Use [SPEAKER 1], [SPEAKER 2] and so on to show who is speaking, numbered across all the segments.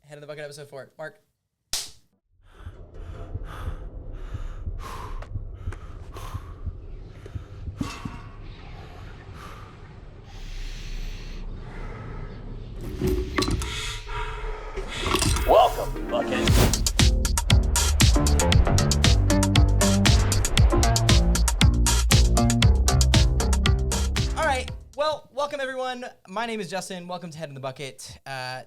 [SPEAKER 1] Head in the Bucket episode 4. Mark.
[SPEAKER 2] Welcome, Bucket.
[SPEAKER 1] All right. Well, welcome everyone. My name is Justin. Welcome to Head in the Bucket.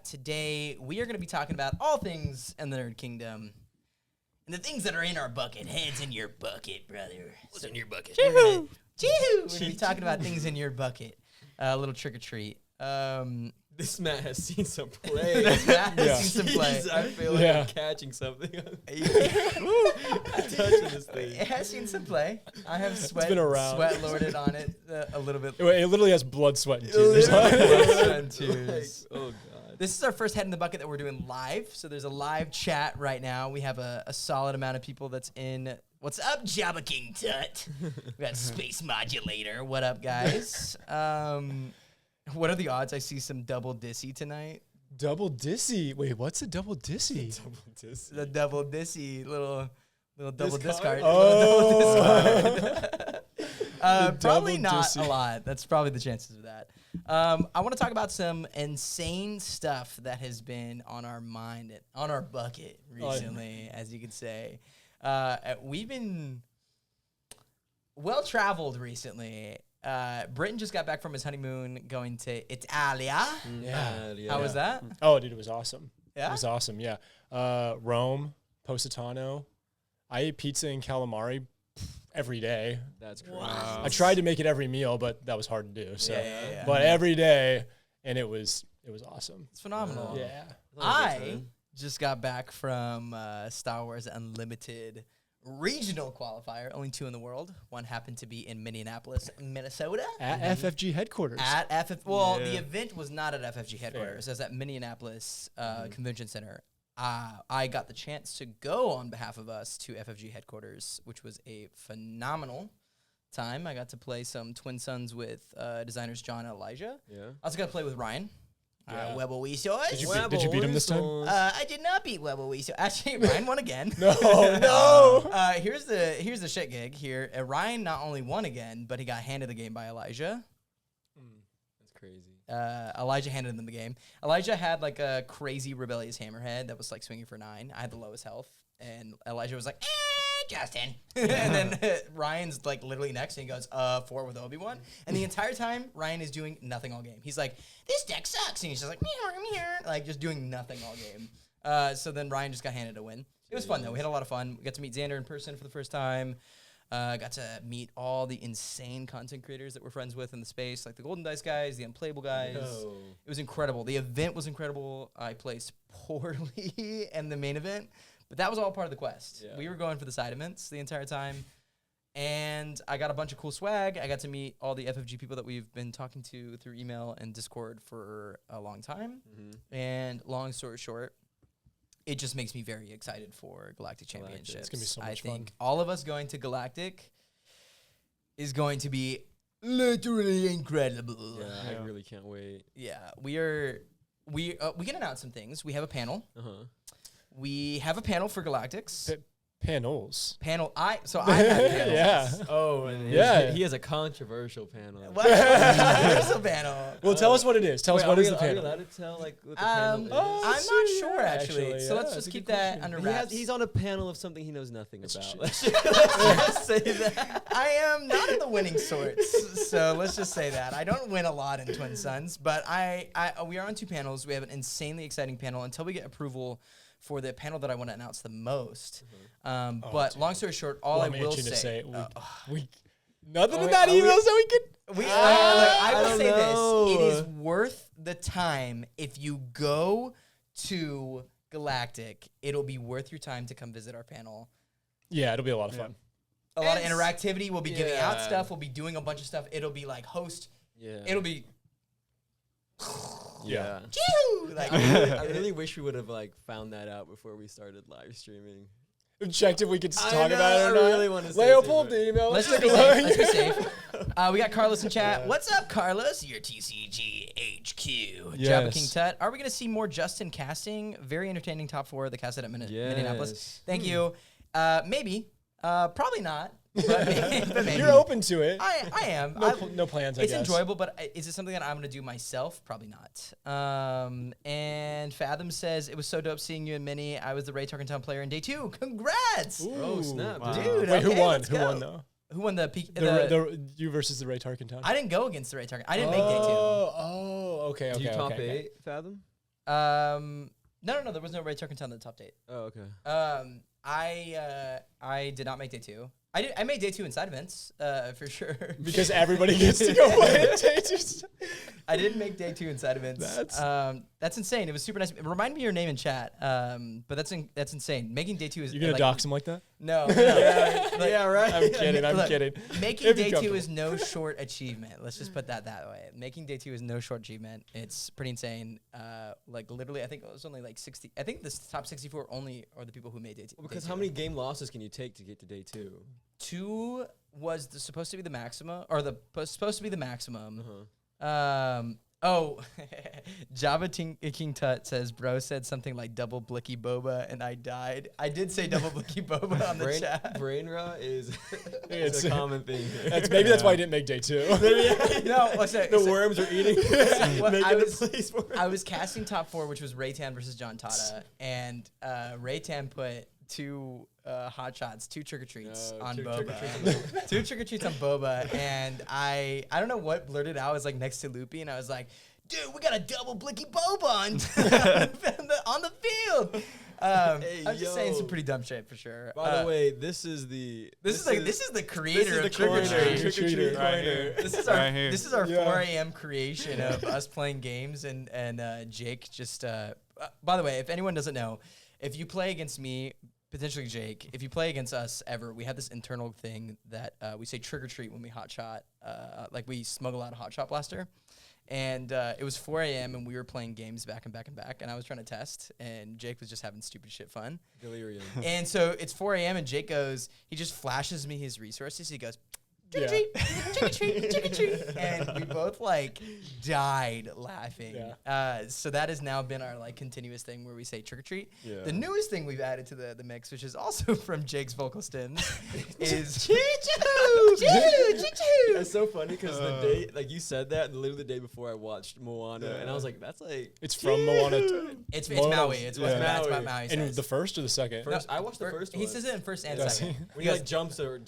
[SPEAKER 1] Today we are going to be talking about all things in the Nerd Kingdom and the things that are in our bucket. Heads in your bucket, brother.
[SPEAKER 2] What's in your bucket?
[SPEAKER 1] We're going to be talking about things in your bucket. A little trick or treat.
[SPEAKER 2] This man has seen some play.
[SPEAKER 1] This man has seen some play.
[SPEAKER 2] Jeez, I feel like I'm catching something. Touching this thing.
[SPEAKER 1] It has seen some play. I have sweat
[SPEAKER 3] been around.
[SPEAKER 1] lorded on it a little bit.
[SPEAKER 3] It literally has blood, sweat, and tears.
[SPEAKER 1] Oh,
[SPEAKER 2] God.
[SPEAKER 1] This is our first Head in the Bucket that we're doing live. So there's a live chat right now. We have a solid amount of people that's in. What's up, Jabba King Tut? We got Space Modulator. What up, guys? What are the odds I see some double dissy tonight?
[SPEAKER 3] Double dissy. Wait, what's a double dissy?
[SPEAKER 2] Double dissy.
[SPEAKER 1] The double dissy, little double discard.
[SPEAKER 3] Oh.
[SPEAKER 1] Probably
[SPEAKER 3] double
[SPEAKER 1] not
[SPEAKER 3] dissy.
[SPEAKER 1] a lot. That's probably the chances of that. I want to talk about some insane stuff that has been on our mind, on our bucket recently, as you could say. We've been well-traveled recently. Britton just got back from his honeymoon going to Italia.
[SPEAKER 3] Yeah.
[SPEAKER 1] How was that?
[SPEAKER 3] Oh, dude, it was awesome.
[SPEAKER 1] Yeah?
[SPEAKER 3] It was awesome, yeah. Rome, Positano. I ate pizza and calamari every day.
[SPEAKER 2] That's crazy.
[SPEAKER 1] Wow.
[SPEAKER 3] I tried to make it every meal, but that was hard to do. So,
[SPEAKER 1] Yeah.
[SPEAKER 3] But every day, and it was awesome.
[SPEAKER 1] It's phenomenal.
[SPEAKER 3] Yeah.
[SPEAKER 1] I just got back from Star Wars Unlimited regional qualifier, only 2 in the world. One happened to be in Minneapolis, Minnesota.
[SPEAKER 3] At FFG headquarters.
[SPEAKER 1] The event was not at FFG headquarters. It was at Minneapolis Convention Center. I got the chance to go on behalf of us to FFG headquarters, which was a phenomenal time. I got to play some Twin Sons with designers John and Elijah.
[SPEAKER 2] Yeah.
[SPEAKER 1] I also got to play with Ryan.
[SPEAKER 3] Yeah.
[SPEAKER 1] Webble Weesos.
[SPEAKER 3] Did you beat him this time?
[SPEAKER 1] I did not beat Webble Weesos. Actually, Ryan won again.
[SPEAKER 3] No.
[SPEAKER 1] Here's the shit gig here. Ryan not only won again, but he got handed the game by Elijah.
[SPEAKER 2] That's crazy.
[SPEAKER 1] Elijah handed him the game. Elijah had like a crazy rebellious hammerhead that was like swinging for 9. I had the lowest health, and Elijah was like, Justin. And then Ryan's like literally next, and he goes, 4 with Obi-Wan. And the entire time, Ryan is doing nothing all game. He's like, this deck sucks. And he's just like, like just doing nothing all game. So then Ryan just got handed a win. It was fun though. We had a lot of fun. We got to meet Xander in person for the first time. Got to meet all the insane content creators that we're friends with in the space, like the Golden Dice guys, the Unplayable guys.
[SPEAKER 2] No.
[SPEAKER 1] It was incredible. The event was incredible. I placed poorly in the main event, but that was all part of the quest.
[SPEAKER 2] Yeah.
[SPEAKER 1] We were going for the side events the entire time, and I got a bunch of cool swag. I got to meet all the FFG people that we've been talking to through email and Discord for a long time. And long story short, it just makes me very excited for Galactic Championship.
[SPEAKER 3] It's gonna be so
[SPEAKER 1] I
[SPEAKER 3] much
[SPEAKER 1] think
[SPEAKER 3] fun.
[SPEAKER 1] all of us going to Galactic is going to be literally incredible.
[SPEAKER 2] Yeah, I really can't wait.
[SPEAKER 1] Yeah, we can announce some things. We have a panel. We have a panel for Galactics.
[SPEAKER 3] Panels.
[SPEAKER 1] Panel. I have panels.
[SPEAKER 3] Yeah.
[SPEAKER 2] Oh, and he has a controversial panel.
[SPEAKER 1] What? There's a panel.
[SPEAKER 3] Well, tell us what it is. Tell us what is the
[SPEAKER 2] Are we
[SPEAKER 3] allowed
[SPEAKER 2] allowed to tell like what the panel is?
[SPEAKER 1] I'm not sure actually.
[SPEAKER 3] actually,
[SPEAKER 1] So let's
[SPEAKER 3] yeah,
[SPEAKER 1] just
[SPEAKER 3] that's a
[SPEAKER 1] keep
[SPEAKER 3] good
[SPEAKER 1] that
[SPEAKER 3] question.
[SPEAKER 1] under wraps.
[SPEAKER 2] He's on a panel of something he knows nothing about.
[SPEAKER 1] Let's just say that. I am not of the winning sorts, so let's just say that. I don't win a lot in Twin Sons, but we are on 2 panels. We have an insanely exciting panel until we get approval for the panel that I want to announce the most. But long story short, all I will say...
[SPEAKER 3] nothing in that email so we could...
[SPEAKER 1] I will say
[SPEAKER 2] know.
[SPEAKER 1] this. It is worth the time if you go to Galactic. It'll be worth your time to come visit our panel.
[SPEAKER 3] Yeah, it'll be a lot of fun.
[SPEAKER 1] A lot of interactivity. We'll be giving out stuff. We'll be doing a bunch of stuff. It'll be like host.
[SPEAKER 2] Yeah.
[SPEAKER 1] It'll be...
[SPEAKER 2] Yeah.
[SPEAKER 1] Choo! Like,
[SPEAKER 2] I really wish we would have like found that out before we started live streaming.
[SPEAKER 3] checked if we could
[SPEAKER 2] I
[SPEAKER 3] talk
[SPEAKER 2] know,
[SPEAKER 3] about it or
[SPEAKER 2] I
[SPEAKER 3] not.
[SPEAKER 2] really wanna say
[SPEAKER 3] Leo
[SPEAKER 2] it,
[SPEAKER 3] pulled
[SPEAKER 2] but-
[SPEAKER 3] the email.
[SPEAKER 1] Let's
[SPEAKER 3] Let's
[SPEAKER 1] just
[SPEAKER 3] take
[SPEAKER 1] be
[SPEAKER 3] a
[SPEAKER 1] safe.
[SPEAKER 3] look.
[SPEAKER 1] Let's be safe. We got Carlos in chat. What's up, Carlos? Your TCG HQ.
[SPEAKER 3] Yes.
[SPEAKER 1] Jabba King Tut. Are we going to see more Juston casting? Very entertaining top 4 of the cast at Minneapolis.
[SPEAKER 2] Yes.
[SPEAKER 1] Thank you. Maybe. Probably not. But maybe.
[SPEAKER 3] You're open to it.
[SPEAKER 1] I am.
[SPEAKER 3] No plans, I
[SPEAKER 1] It's
[SPEAKER 3] guess.
[SPEAKER 1] enjoyable, but is it something that I'm going to do myself? Probably not. And Fathom says, it was so dope seeing you in Mini. I was the Ray Tarkentown player in day 2. Congrats!
[SPEAKER 3] Ooh.
[SPEAKER 2] Oh, snap,
[SPEAKER 4] Wow.
[SPEAKER 1] Dude,
[SPEAKER 3] Wait, who
[SPEAKER 1] okay,
[SPEAKER 3] won?
[SPEAKER 1] let's
[SPEAKER 3] Who
[SPEAKER 1] go.
[SPEAKER 3] won, though?
[SPEAKER 1] Who won the peak?
[SPEAKER 3] You versus the Ray Tarkentown.
[SPEAKER 1] I didn't go against the Ray Tarkentown. I didn't make day 2.
[SPEAKER 3] Oh, okay,
[SPEAKER 2] Do
[SPEAKER 3] okay.
[SPEAKER 2] you top
[SPEAKER 3] okay.
[SPEAKER 2] 8, Fathom?
[SPEAKER 1] No, there was no Ray Tarkentown in the top 8.
[SPEAKER 2] Oh, okay.
[SPEAKER 1] I did not make day 2. I made day 2 inside events, for sure.
[SPEAKER 3] Because everybody gets to go play it.
[SPEAKER 1] I didn't make day 2 inside events. That's insane. It was super nice. Remind me your name in chat. But that's insane. Making day 2 is
[SPEAKER 3] You gonna dox him like that?
[SPEAKER 1] No.
[SPEAKER 2] Yeah, right.
[SPEAKER 3] I'm kidding. I'm
[SPEAKER 1] Look,
[SPEAKER 3] kidding.
[SPEAKER 1] Making
[SPEAKER 3] It'd be
[SPEAKER 1] day 2
[SPEAKER 3] comfortable.
[SPEAKER 1] is no short achievement. Let's just put that way. Making day 2 is no short achievement. It's pretty insane. Like literally, I think it was only like 60. I think the top 64 only are the people who made day 2.
[SPEAKER 2] Well, because how many game losses can you take to get to day 2?
[SPEAKER 1] 2 was supposed to be the maximum, or supposed to be the maximum. Java King Tut says, bro said something like double blicky boba, and I died. I did say double blicky boba on the chat.
[SPEAKER 2] Brain rot is
[SPEAKER 3] It's
[SPEAKER 2] a common thing here.
[SPEAKER 3] Maybe that's why I didn't make day 2.
[SPEAKER 1] No,
[SPEAKER 2] The worms are eating.
[SPEAKER 1] Well,
[SPEAKER 2] making
[SPEAKER 1] I
[SPEAKER 2] the
[SPEAKER 1] was-
[SPEAKER 2] place for it.
[SPEAKER 1] I was casting top 4, which was Raytan versus John Tata, and Raytan put 2 hot shots, 2 trick-or-treats on Boba. 2 trick-or-treats on Boba, and I don't know what blurted out. I was like next to Loopy, and I was like, dude, we got a double blicky Boba on the field. I'm just saying some pretty dumb shit for sure.
[SPEAKER 2] By the way, this is the
[SPEAKER 1] creator of
[SPEAKER 2] corner.
[SPEAKER 1] trick-or-treat.
[SPEAKER 2] Trick-or-treat
[SPEAKER 4] Right
[SPEAKER 2] corner.
[SPEAKER 4] here.
[SPEAKER 1] This is our
[SPEAKER 3] Yeah.
[SPEAKER 1] 4 a.m. creation of us playing games, and Jake just. By the way, if anyone doesn't know, if you play against me, potentially Jake, if you play against us ever, we have this internal thing that we say trick or treat when we hot shot, like we smuggle out a hot shot blaster. And it was 4 a.m. and we were playing games back and back and back, and I was trying to test, and Jake was just having stupid shit fun.
[SPEAKER 2] Delirium.
[SPEAKER 1] And so it's 4 a.m. and Jake goes, he just flashes me his resources. He goes, trick or treat, trick or treat, trick or treat. And we both like died laughing.
[SPEAKER 3] Yeah.
[SPEAKER 1] So that has now been our like continuous thing where we say trick or treat.
[SPEAKER 2] Yeah.
[SPEAKER 1] The newest thing we've added to the mix, which is also from Jake's vocal stems, is
[SPEAKER 2] That's so funny because the day, like you said that, literally the day before I watched Moana, and I was like, that's like.
[SPEAKER 3] It's from Moana.
[SPEAKER 1] It's
[SPEAKER 3] Moana-
[SPEAKER 1] Maui. It's what
[SPEAKER 3] yeah.
[SPEAKER 1] it's about Maui.
[SPEAKER 3] In
[SPEAKER 1] says.
[SPEAKER 3] the first or the second?
[SPEAKER 2] First, I watched the first one.
[SPEAKER 1] He says it in first and
[SPEAKER 3] Does
[SPEAKER 1] second.
[SPEAKER 3] he?
[SPEAKER 2] When he like jumps down.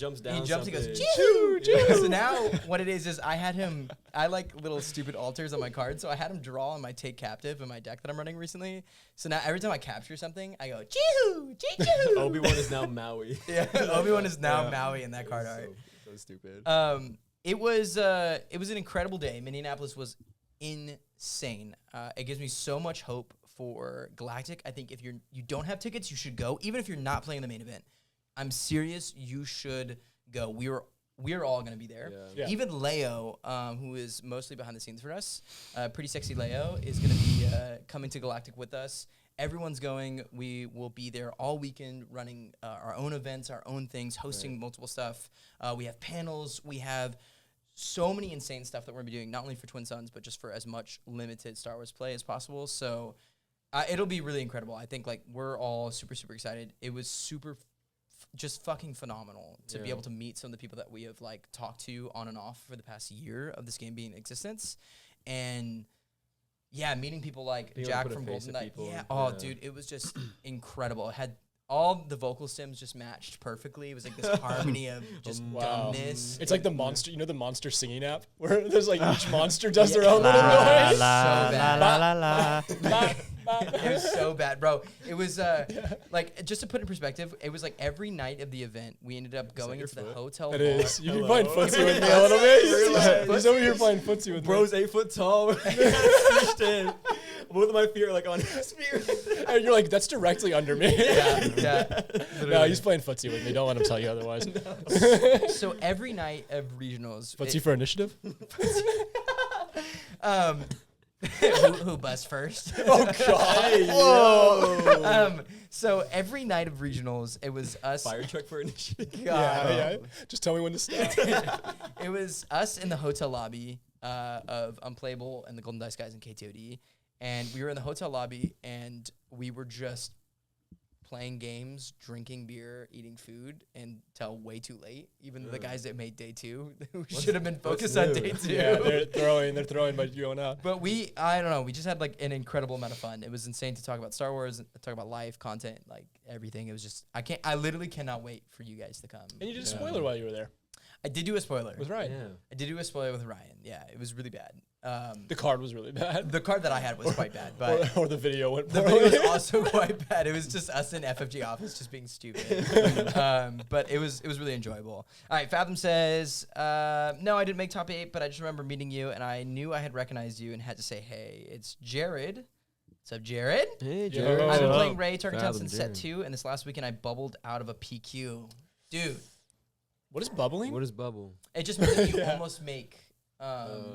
[SPEAKER 1] He jumps. He goes,
[SPEAKER 2] something.
[SPEAKER 1] choo, choo. So now what it is I had him. I like little stupid alters on my card, so I had him draw on my take captive in my deck that I'm running recently. So now every time I capture something, I go choo, choo, choo.
[SPEAKER 2] Obi-Wan is now Maui.
[SPEAKER 1] Yeah, Obi-Wan is now Maui in that card art.
[SPEAKER 2] So stupid.
[SPEAKER 1] It was an incredible day. Minneapolis was insane. It gives me so much hope for Galactic. I think if you don't have tickets, you should go. Even if you're not playing the main event, I'm serious. You should go. We're all gonna be there.
[SPEAKER 3] Yeah.
[SPEAKER 1] Even Leo, who is mostly behind the scenes for us, pretty sexy Leo, is gonna be coming to Galactic with us. Everyone's going. We will be there all weekend running our own events, our own things, hosting multiple stuff. We have panels. We have so many insane stuff that we're going to be doing, not only for Twin Suns, but just for as much limited Star Wars play as possible. So it'll be really incredible. I think like we're all super, super excited. It was super just fucking phenomenal to be able to meet some of the people that we have like talked to on and off for the past year of this game being in existence. And yeah, meeting people like
[SPEAKER 2] Being able to
[SPEAKER 1] Jack
[SPEAKER 2] put a
[SPEAKER 1] from
[SPEAKER 2] face
[SPEAKER 1] Golden
[SPEAKER 2] to
[SPEAKER 1] Knight.
[SPEAKER 2] people.
[SPEAKER 1] Yeah. Oh,
[SPEAKER 2] Yeah.
[SPEAKER 1] dude, it was just incredible. It had all the vocal stems just matched perfectly. It was like this harmony of just
[SPEAKER 3] Wow.
[SPEAKER 1] dumbness.
[SPEAKER 3] It's like the monster, the monster singing app where there's like each monster does
[SPEAKER 1] Yeah.
[SPEAKER 3] their own little
[SPEAKER 4] La
[SPEAKER 3] noise.
[SPEAKER 4] la
[SPEAKER 1] So
[SPEAKER 4] la
[SPEAKER 1] bad.
[SPEAKER 4] la la la.
[SPEAKER 1] It was so bad, bro. It was like, just to put in perspective, it was like every night of the event, we ended up going
[SPEAKER 2] your
[SPEAKER 1] into the
[SPEAKER 2] foot?
[SPEAKER 1] hotel.
[SPEAKER 3] It
[SPEAKER 1] bar.
[SPEAKER 3] is. You can
[SPEAKER 2] Hello.
[SPEAKER 3] play footsie with me a little bit.
[SPEAKER 1] Footsies?
[SPEAKER 3] He's over here playing footsie with me.
[SPEAKER 2] Bro's 8 foot tall. Squished in. Both of my feet are like on his feet.
[SPEAKER 3] And you're like, that's directly under me.
[SPEAKER 1] Yeah.
[SPEAKER 3] No, he's playing footsie with me. Don't let him tell you otherwise.
[SPEAKER 1] So every night of regionals,
[SPEAKER 3] Footsie for initiative?
[SPEAKER 1] who busts first?
[SPEAKER 3] Oh, God.
[SPEAKER 2] Whoa.
[SPEAKER 1] So every night of regionals, it was us.
[SPEAKER 2] Fire truck for initiative.
[SPEAKER 3] Yeah. Just tell me when to stop.
[SPEAKER 1] It was us in the hotel lobby of Unplayable and the Golden Dice guys in KTOD. And we were in the hotel lobby, and we were just playing games, drinking beer, eating food until way too late. Even the guys that made day 2 who should have been focused on day 2.
[SPEAKER 3] Yeah, they're throwing, but you're going out.
[SPEAKER 1] But I don't know, we just had like an incredible amount of fun. It was insane to talk about Star Wars, talk about life, content, like everything. It was just, I literally cannot wait for you guys to come.
[SPEAKER 3] And you did a spoiler while you were there.
[SPEAKER 1] I did do a spoiler.
[SPEAKER 3] With Ryan.
[SPEAKER 2] Yeah.
[SPEAKER 1] I did do a spoiler with Ryan. Yeah, it was really bad.
[SPEAKER 3] The card was really bad.
[SPEAKER 1] The card that I had was quite bad, but
[SPEAKER 3] or the video went
[SPEAKER 1] the
[SPEAKER 3] poorly.
[SPEAKER 1] video was also quite bad. It was just us in FFG office just being stupid. But it was really enjoyable. All right, Fathom says, no, I didn't make top 8, but I just remember meeting you, and I knew I had recognized you and had to say, hey, it's Jared. What's up, Jared?
[SPEAKER 2] Hey,
[SPEAKER 3] Yo.
[SPEAKER 2] Jared.
[SPEAKER 1] I've been
[SPEAKER 3] What's
[SPEAKER 1] playing Ray Target Town
[SPEAKER 2] Fathom
[SPEAKER 1] since set
[SPEAKER 2] Jared.
[SPEAKER 1] 2, and this last weekend I bubbled out of a PQ. Dude,
[SPEAKER 3] What is bubbling?
[SPEAKER 2] What is bubble?
[SPEAKER 1] it just means that you
[SPEAKER 3] Yeah.
[SPEAKER 1] almost make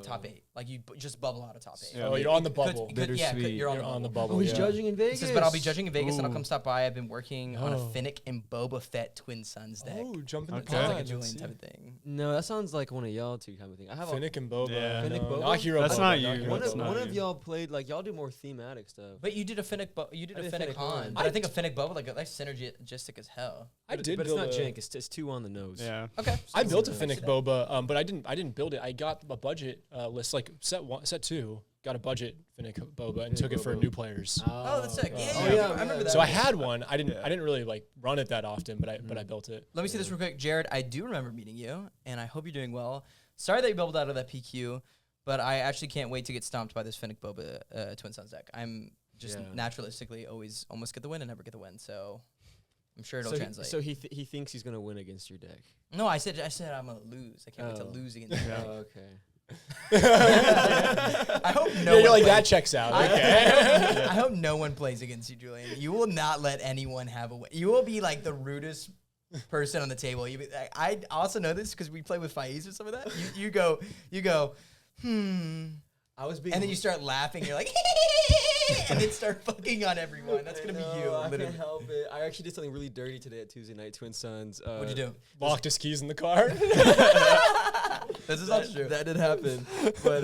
[SPEAKER 1] top 8. Like you just bubble out of top 8.
[SPEAKER 3] Oh, you're on the bubble.
[SPEAKER 1] Yeah,
[SPEAKER 2] Bittersweet.
[SPEAKER 1] you're
[SPEAKER 3] You're
[SPEAKER 1] on the
[SPEAKER 3] the
[SPEAKER 1] bubble.
[SPEAKER 3] bubble.
[SPEAKER 2] Oh, he's
[SPEAKER 3] yeah.
[SPEAKER 2] judging in
[SPEAKER 1] He
[SPEAKER 2] Vegas.
[SPEAKER 1] says, but I'll be judging in Vegas and I'll
[SPEAKER 4] Ooh.
[SPEAKER 1] come stop by. I've been working on a
[SPEAKER 3] Oh.
[SPEAKER 1] Finnick and Boba Fett Twin Sons deck.
[SPEAKER 3] Oh, jumping
[SPEAKER 4] Okay.
[SPEAKER 3] the
[SPEAKER 1] Sounds like a
[SPEAKER 3] pods,
[SPEAKER 1] Julian
[SPEAKER 3] let's
[SPEAKER 1] type
[SPEAKER 3] see.
[SPEAKER 1] of thing.
[SPEAKER 2] No, that sounds like one of y'all two kind of thing. I have
[SPEAKER 3] Finnick and Boba.
[SPEAKER 4] Yeah.
[SPEAKER 2] Finnick,
[SPEAKER 3] no,
[SPEAKER 2] Boba?
[SPEAKER 3] not Hero
[SPEAKER 4] That's
[SPEAKER 3] Boba,
[SPEAKER 4] not
[SPEAKER 3] not
[SPEAKER 4] you.
[SPEAKER 3] Hero
[SPEAKER 2] one
[SPEAKER 4] That's
[SPEAKER 2] of,
[SPEAKER 3] Boba.
[SPEAKER 4] not
[SPEAKER 2] one of
[SPEAKER 4] you.
[SPEAKER 2] y'all played like y'all do more thematic stuff.
[SPEAKER 1] But you did a Finnick, you did
[SPEAKER 2] I
[SPEAKER 1] a
[SPEAKER 2] did
[SPEAKER 1] Finnick
[SPEAKER 2] Finnick
[SPEAKER 1] Han.
[SPEAKER 2] Han.
[SPEAKER 1] But I think a Finnick Boba, like that's synergistic as hell.
[SPEAKER 3] I
[SPEAKER 2] but
[SPEAKER 3] did
[SPEAKER 2] but
[SPEAKER 3] build
[SPEAKER 2] it's not
[SPEAKER 3] a,
[SPEAKER 2] jank. It's too on the nose.
[SPEAKER 4] Yeah.
[SPEAKER 1] Okay.
[SPEAKER 3] I built a
[SPEAKER 2] Yeah.
[SPEAKER 3] Finnick Boba, but I didn't build it. I got a budget list, like set 2, got a budget Finnick Boba and
[SPEAKER 2] Finnick
[SPEAKER 3] took it for
[SPEAKER 2] Boba.
[SPEAKER 3] new players.
[SPEAKER 1] Oh, that's sick. Yeah,
[SPEAKER 2] Oh,
[SPEAKER 1] yeah,
[SPEAKER 2] yeah,
[SPEAKER 1] I remember that.
[SPEAKER 3] So I had one. I
[SPEAKER 4] Yeah.
[SPEAKER 3] didn't really like run it that often, but I built it.
[SPEAKER 1] Let me see this real quick. Jared, I do remember meeting you, and I hope you're doing well. Sorry that you bubbled out of that PQ, but I actually can't wait to get stomped by this Finnick Boba Twin Sons deck. I'm just
[SPEAKER 2] Yeah.
[SPEAKER 1] naturalistically always almost get the win and never get the win, so I'm sure it'll
[SPEAKER 2] So
[SPEAKER 1] translate.
[SPEAKER 2] so he thinks he's gonna win against your deck.
[SPEAKER 1] No, I said I'm gonna lose. I can't wait to
[SPEAKER 2] Oh.
[SPEAKER 1] lose against you.
[SPEAKER 2] Oh, okay.
[SPEAKER 1] I hope no
[SPEAKER 3] Yeah,
[SPEAKER 1] one
[SPEAKER 3] you're like,
[SPEAKER 1] plays-
[SPEAKER 3] that checks out.
[SPEAKER 1] I,
[SPEAKER 3] Okay.
[SPEAKER 1] I hope no one plays against you, Julian. You will not let anyone have a win. You will be like the rudest person on the table. You be, I also know this because we play with Faiz or some of that. You go,
[SPEAKER 2] I was being
[SPEAKER 1] and then you start laughing. You're like, and then start fucking on everyone. That's gonna be you.
[SPEAKER 2] I
[SPEAKER 1] Literally.
[SPEAKER 2] can't help it. I actually did something really dirty today at Tuesday night. Twin Sons.
[SPEAKER 1] What'd you do?
[SPEAKER 3] Locked his keys in the car.
[SPEAKER 1] This is not true.
[SPEAKER 2] That did happen. But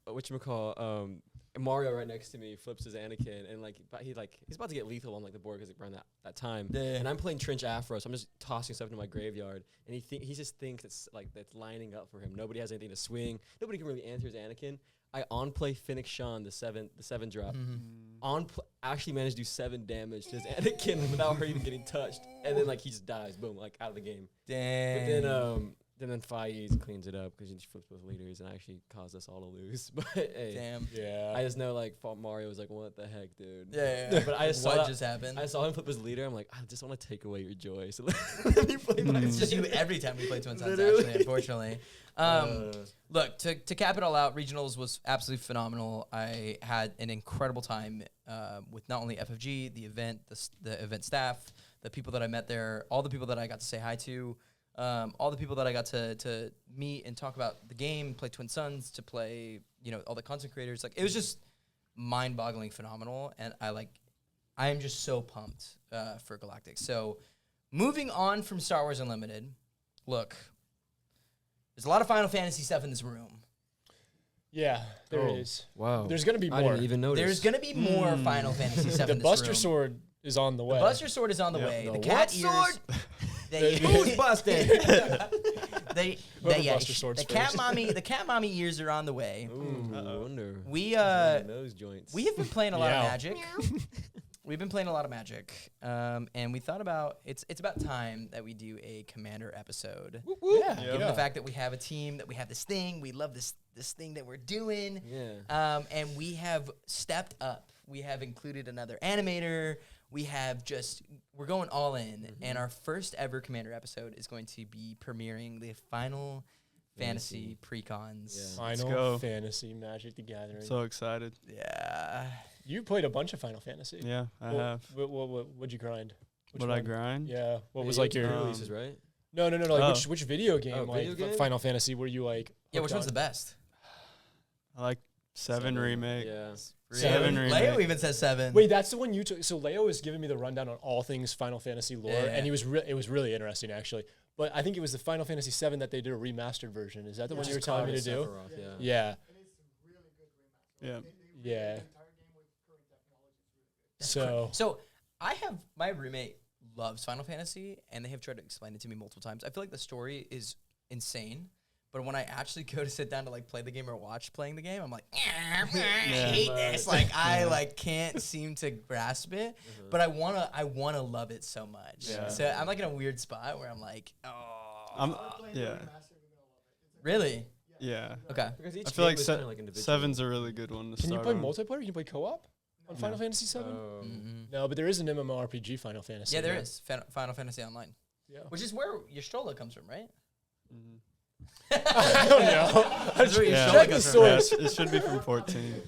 [SPEAKER 2] whatchamacall, Mario right next to me flips his Anakin and he's about to get lethal on like the board because around that time.
[SPEAKER 1] Yeah.
[SPEAKER 2] And I'm playing Trench Afro, so I'm just tossing stuff into my graveyard. And he just thinks it's like that's lining up for him. Nobody has anything to swing. Nobody can really answer his Anakin. I on play Finnick Sean, the 7 drop. Actually managed to do 7 damage to his Anakin without her even getting touched. And then like he just dies, boom, like out of the game.
[SPEAKER 1] Damn.
[SPEAKER 2] But then Faiz cleans it up because he flips both leaders and actually caused us all to lose. But hey,
[SPEAKER 1] Damn.
[SPEAKER 3] Yeah.
[SPEAKER 2] I just know like Mario was like, what the heck, dude?
[SPEAKER 1] Yeah.
[SPEAKER 2] But I saw
[SPEAKER 1] what
[SPEAKER 2] that-
[SPEAKER 1] just happened?
[SPEAKER 2] I saw him flip his leader. I'm like, I just want to take away your joy. So let me play my
[SPEAKER 1] It's just you every time we play Twin Sons,
[SPEAKER 2] Literally.
[SPEAKER 1] actually, unfortunately. Look, to cap it all out, regionals was absolutely phenomenal. I had an incredible time with not only FFG, the event, the event staff, the people that I met there, all the people that I got to say hi to, all the people that I got to meet and talk about the game, play Twin Sons, to play, all the content creators. Like, it was just mind-boggling phenomenal, and I am just so pumped for Galactics. So, moving on from Star Wars Unlimited, look, there's a lot of Final Fantasy stuff in this room.
[SPEAKER 3] Yeah, there is.
[SPEAKER 2] Wow.
[SPEAKER 3] There's gonna be
[SPEAKER 2] I
[SPEAKER 3] more.
[SPEAKER 2] didn't even notice.
[SPEAKER 1] There's going to be more Final Fantasy stuff
[SPEAKER 3] The
[SPEAKER 1] in this
[SPEAKER 3] Buster
[SPEAKER 1] room.
[SPEAKER 3] Sword is on the way.
[SPEAKER 1] The Buster Sword is on the
[SPEAKER 4] Yep.
[SPEAKER 1] way.
[SPEAKER 3] The
[SPEAKER 1] The
[SPEAKER 3] what
[SPEAKER 1] cat
[SPEAKER 2] sword?
[SPEAKER 1] ears. They,
[SPEAKER 2] Who's busting?
[SPEAKER 3] Whoever Buster Swords
[SPEAKER 1] the cat
[SPEAKER 3] first.
[SPEAKER 1] mommy. The cat mommy ears are on the way.
[SPEAKER 2] Ooh,
[SPEAKER 4] Uh-oh.
[SPEAKER 2] wonder.
[SPEAKER 1] We
[SPEAKER 2] Nose joints.
[SPEAKER 1] we have been playing a lot of
[SPEAKER 3] Meow.
[SPEAKER 1] Magic. We've been playing a lot of Magic, and we thought about it's about time that we do a Commander episode.
[SPEAKER 3] Yeah,
[SPEAKER 1] Given
[SPEAKER 3] yeah.
[SPEAKER 1] the fact that we have a team, that we have this thing, we love this thing that we're doing.
[SPEAKER 2] Yeah.
[SPEAKER 1] And we have stepped up. We have included another animator. We're going all in. And our first ever Commander episode is going to be premiering the Final Fantasy pre-cons.
[SPEAKER 2] Yeah.
[SPEAKER 4] Let's
[SPEAKER 3] Final
[SPEAKER 4] go.
[SPEAKER 3] Fantasy Magic the Gathering.
[SPEAKER 4] So excited.
[SPEAKER 1] Yeah.
[SPEAKER 3] You played a bunch of Final Fantasy.
[SPEAKER 4] Yeah, I have.
[SPEAKER 3] What'd you grind? Which
[SPEAKER 4] Would I
[SPEAKER 3] one?
[SPEAKER 4] grind?
[SPEAKER 3] Yeah. What was
[SPEAKER 2] Yeah,
[SPEAKER 3] like
[SPEAKER 2] you
[SPEAKER 3] your?
[SPEAKER 2] have releases, right?
[SPEAKER 3] No. Like
[SPEAKER 4] Oh.
[SPEAKER 3] which video game?
[SPEAKER 2] Oh,
[SPEAKER 3] like
[SPEAKER 2] video game?
[SPEAKER 3] Final Fantasy? Were you like?
[SPEAKER 1] Yeah, which
[SPEAKER 3] hooked
[SPEAKER 1] one's the
[SPEAKER 3] on?
[SPEAKER 1] best?
[SPEAKER 4] I like 7 remake.
[SPEAKER 2] Yeah.
[SPEAKER 4] 7
[SPEAKER 1] Leo
[SPEAKER 4] remake.
[SPEAKER 1] even says 7.
[SPEAKER 3] Wait, that's the one you took. So Leo was giving me the rundown on all things Final Fantasy lore,
[SPEAKER 1] Yeah.
[SPEAKER 3] and it was really interesting actually. But I think it was the Final Fantasy 7 that they did a remastered version. Is that the one you were telling me to do?
[SPEAKER 2] Yeah.
[SPEAKER 3] Yeah.
[SPEAKER 4] Yeah.
[SPEAKER 3] Yeah. So
[SPEAKER 1] My roommate loves Final Fantasy, and they have tried to explain it to me multiple times. I feel like the story is insane, but when I actually go to sit down to like play the game or watch playing the game, I'm like, I hate this. Like I like can't seem to grasp it, but I wanna love it so much.
[SPEAKER 4] Yeah.
[SPEAKER 1] So I'm like in a weird spot where I'm like, oh,
[SPEAKER 4] Yeah.
[SPEAKER 1] really?
[SPEAKER 4] Yeah.
[SPEAKER 1] Okay.
[SPEAKER 2] Because each
[SPEAKER 4] I feel
[SPEAKER 2] game
[SPEAKER 4] like
[SPEAKER 2] is kinda like individual.
[SPEAKER 4] 7's a really good one to
[SPEAKER 3] can you
[SPEAKER 4] start
[SPEAKER 3] play
[SPEAKER 4] on.
[SPEAKER 3] multiplayer? Can you play co-op on Final Fantasy 7? No, but there is an MMORPG Final Fantasy.
[SPEAKER 1] Yeah, there is Final Fantasy Online,
[SPEAKER 3] Yeah.
[SPEAKER 1] which is where your stroller comes from, right?
[SPEAKER 4] Mhm.
[SPEAKER 3] I don't know.
[SPEAKER 1] That's where your
[SPEAKER 4] Yeah.
[SPEAKER 1] stroller
[SPEAKER 3] Check the
[SPEAKER 1] comes from.
[SPEAKER 4] Yeah,
[SPEAKER 3] source.
[SPEAKER 4] it should be from 14.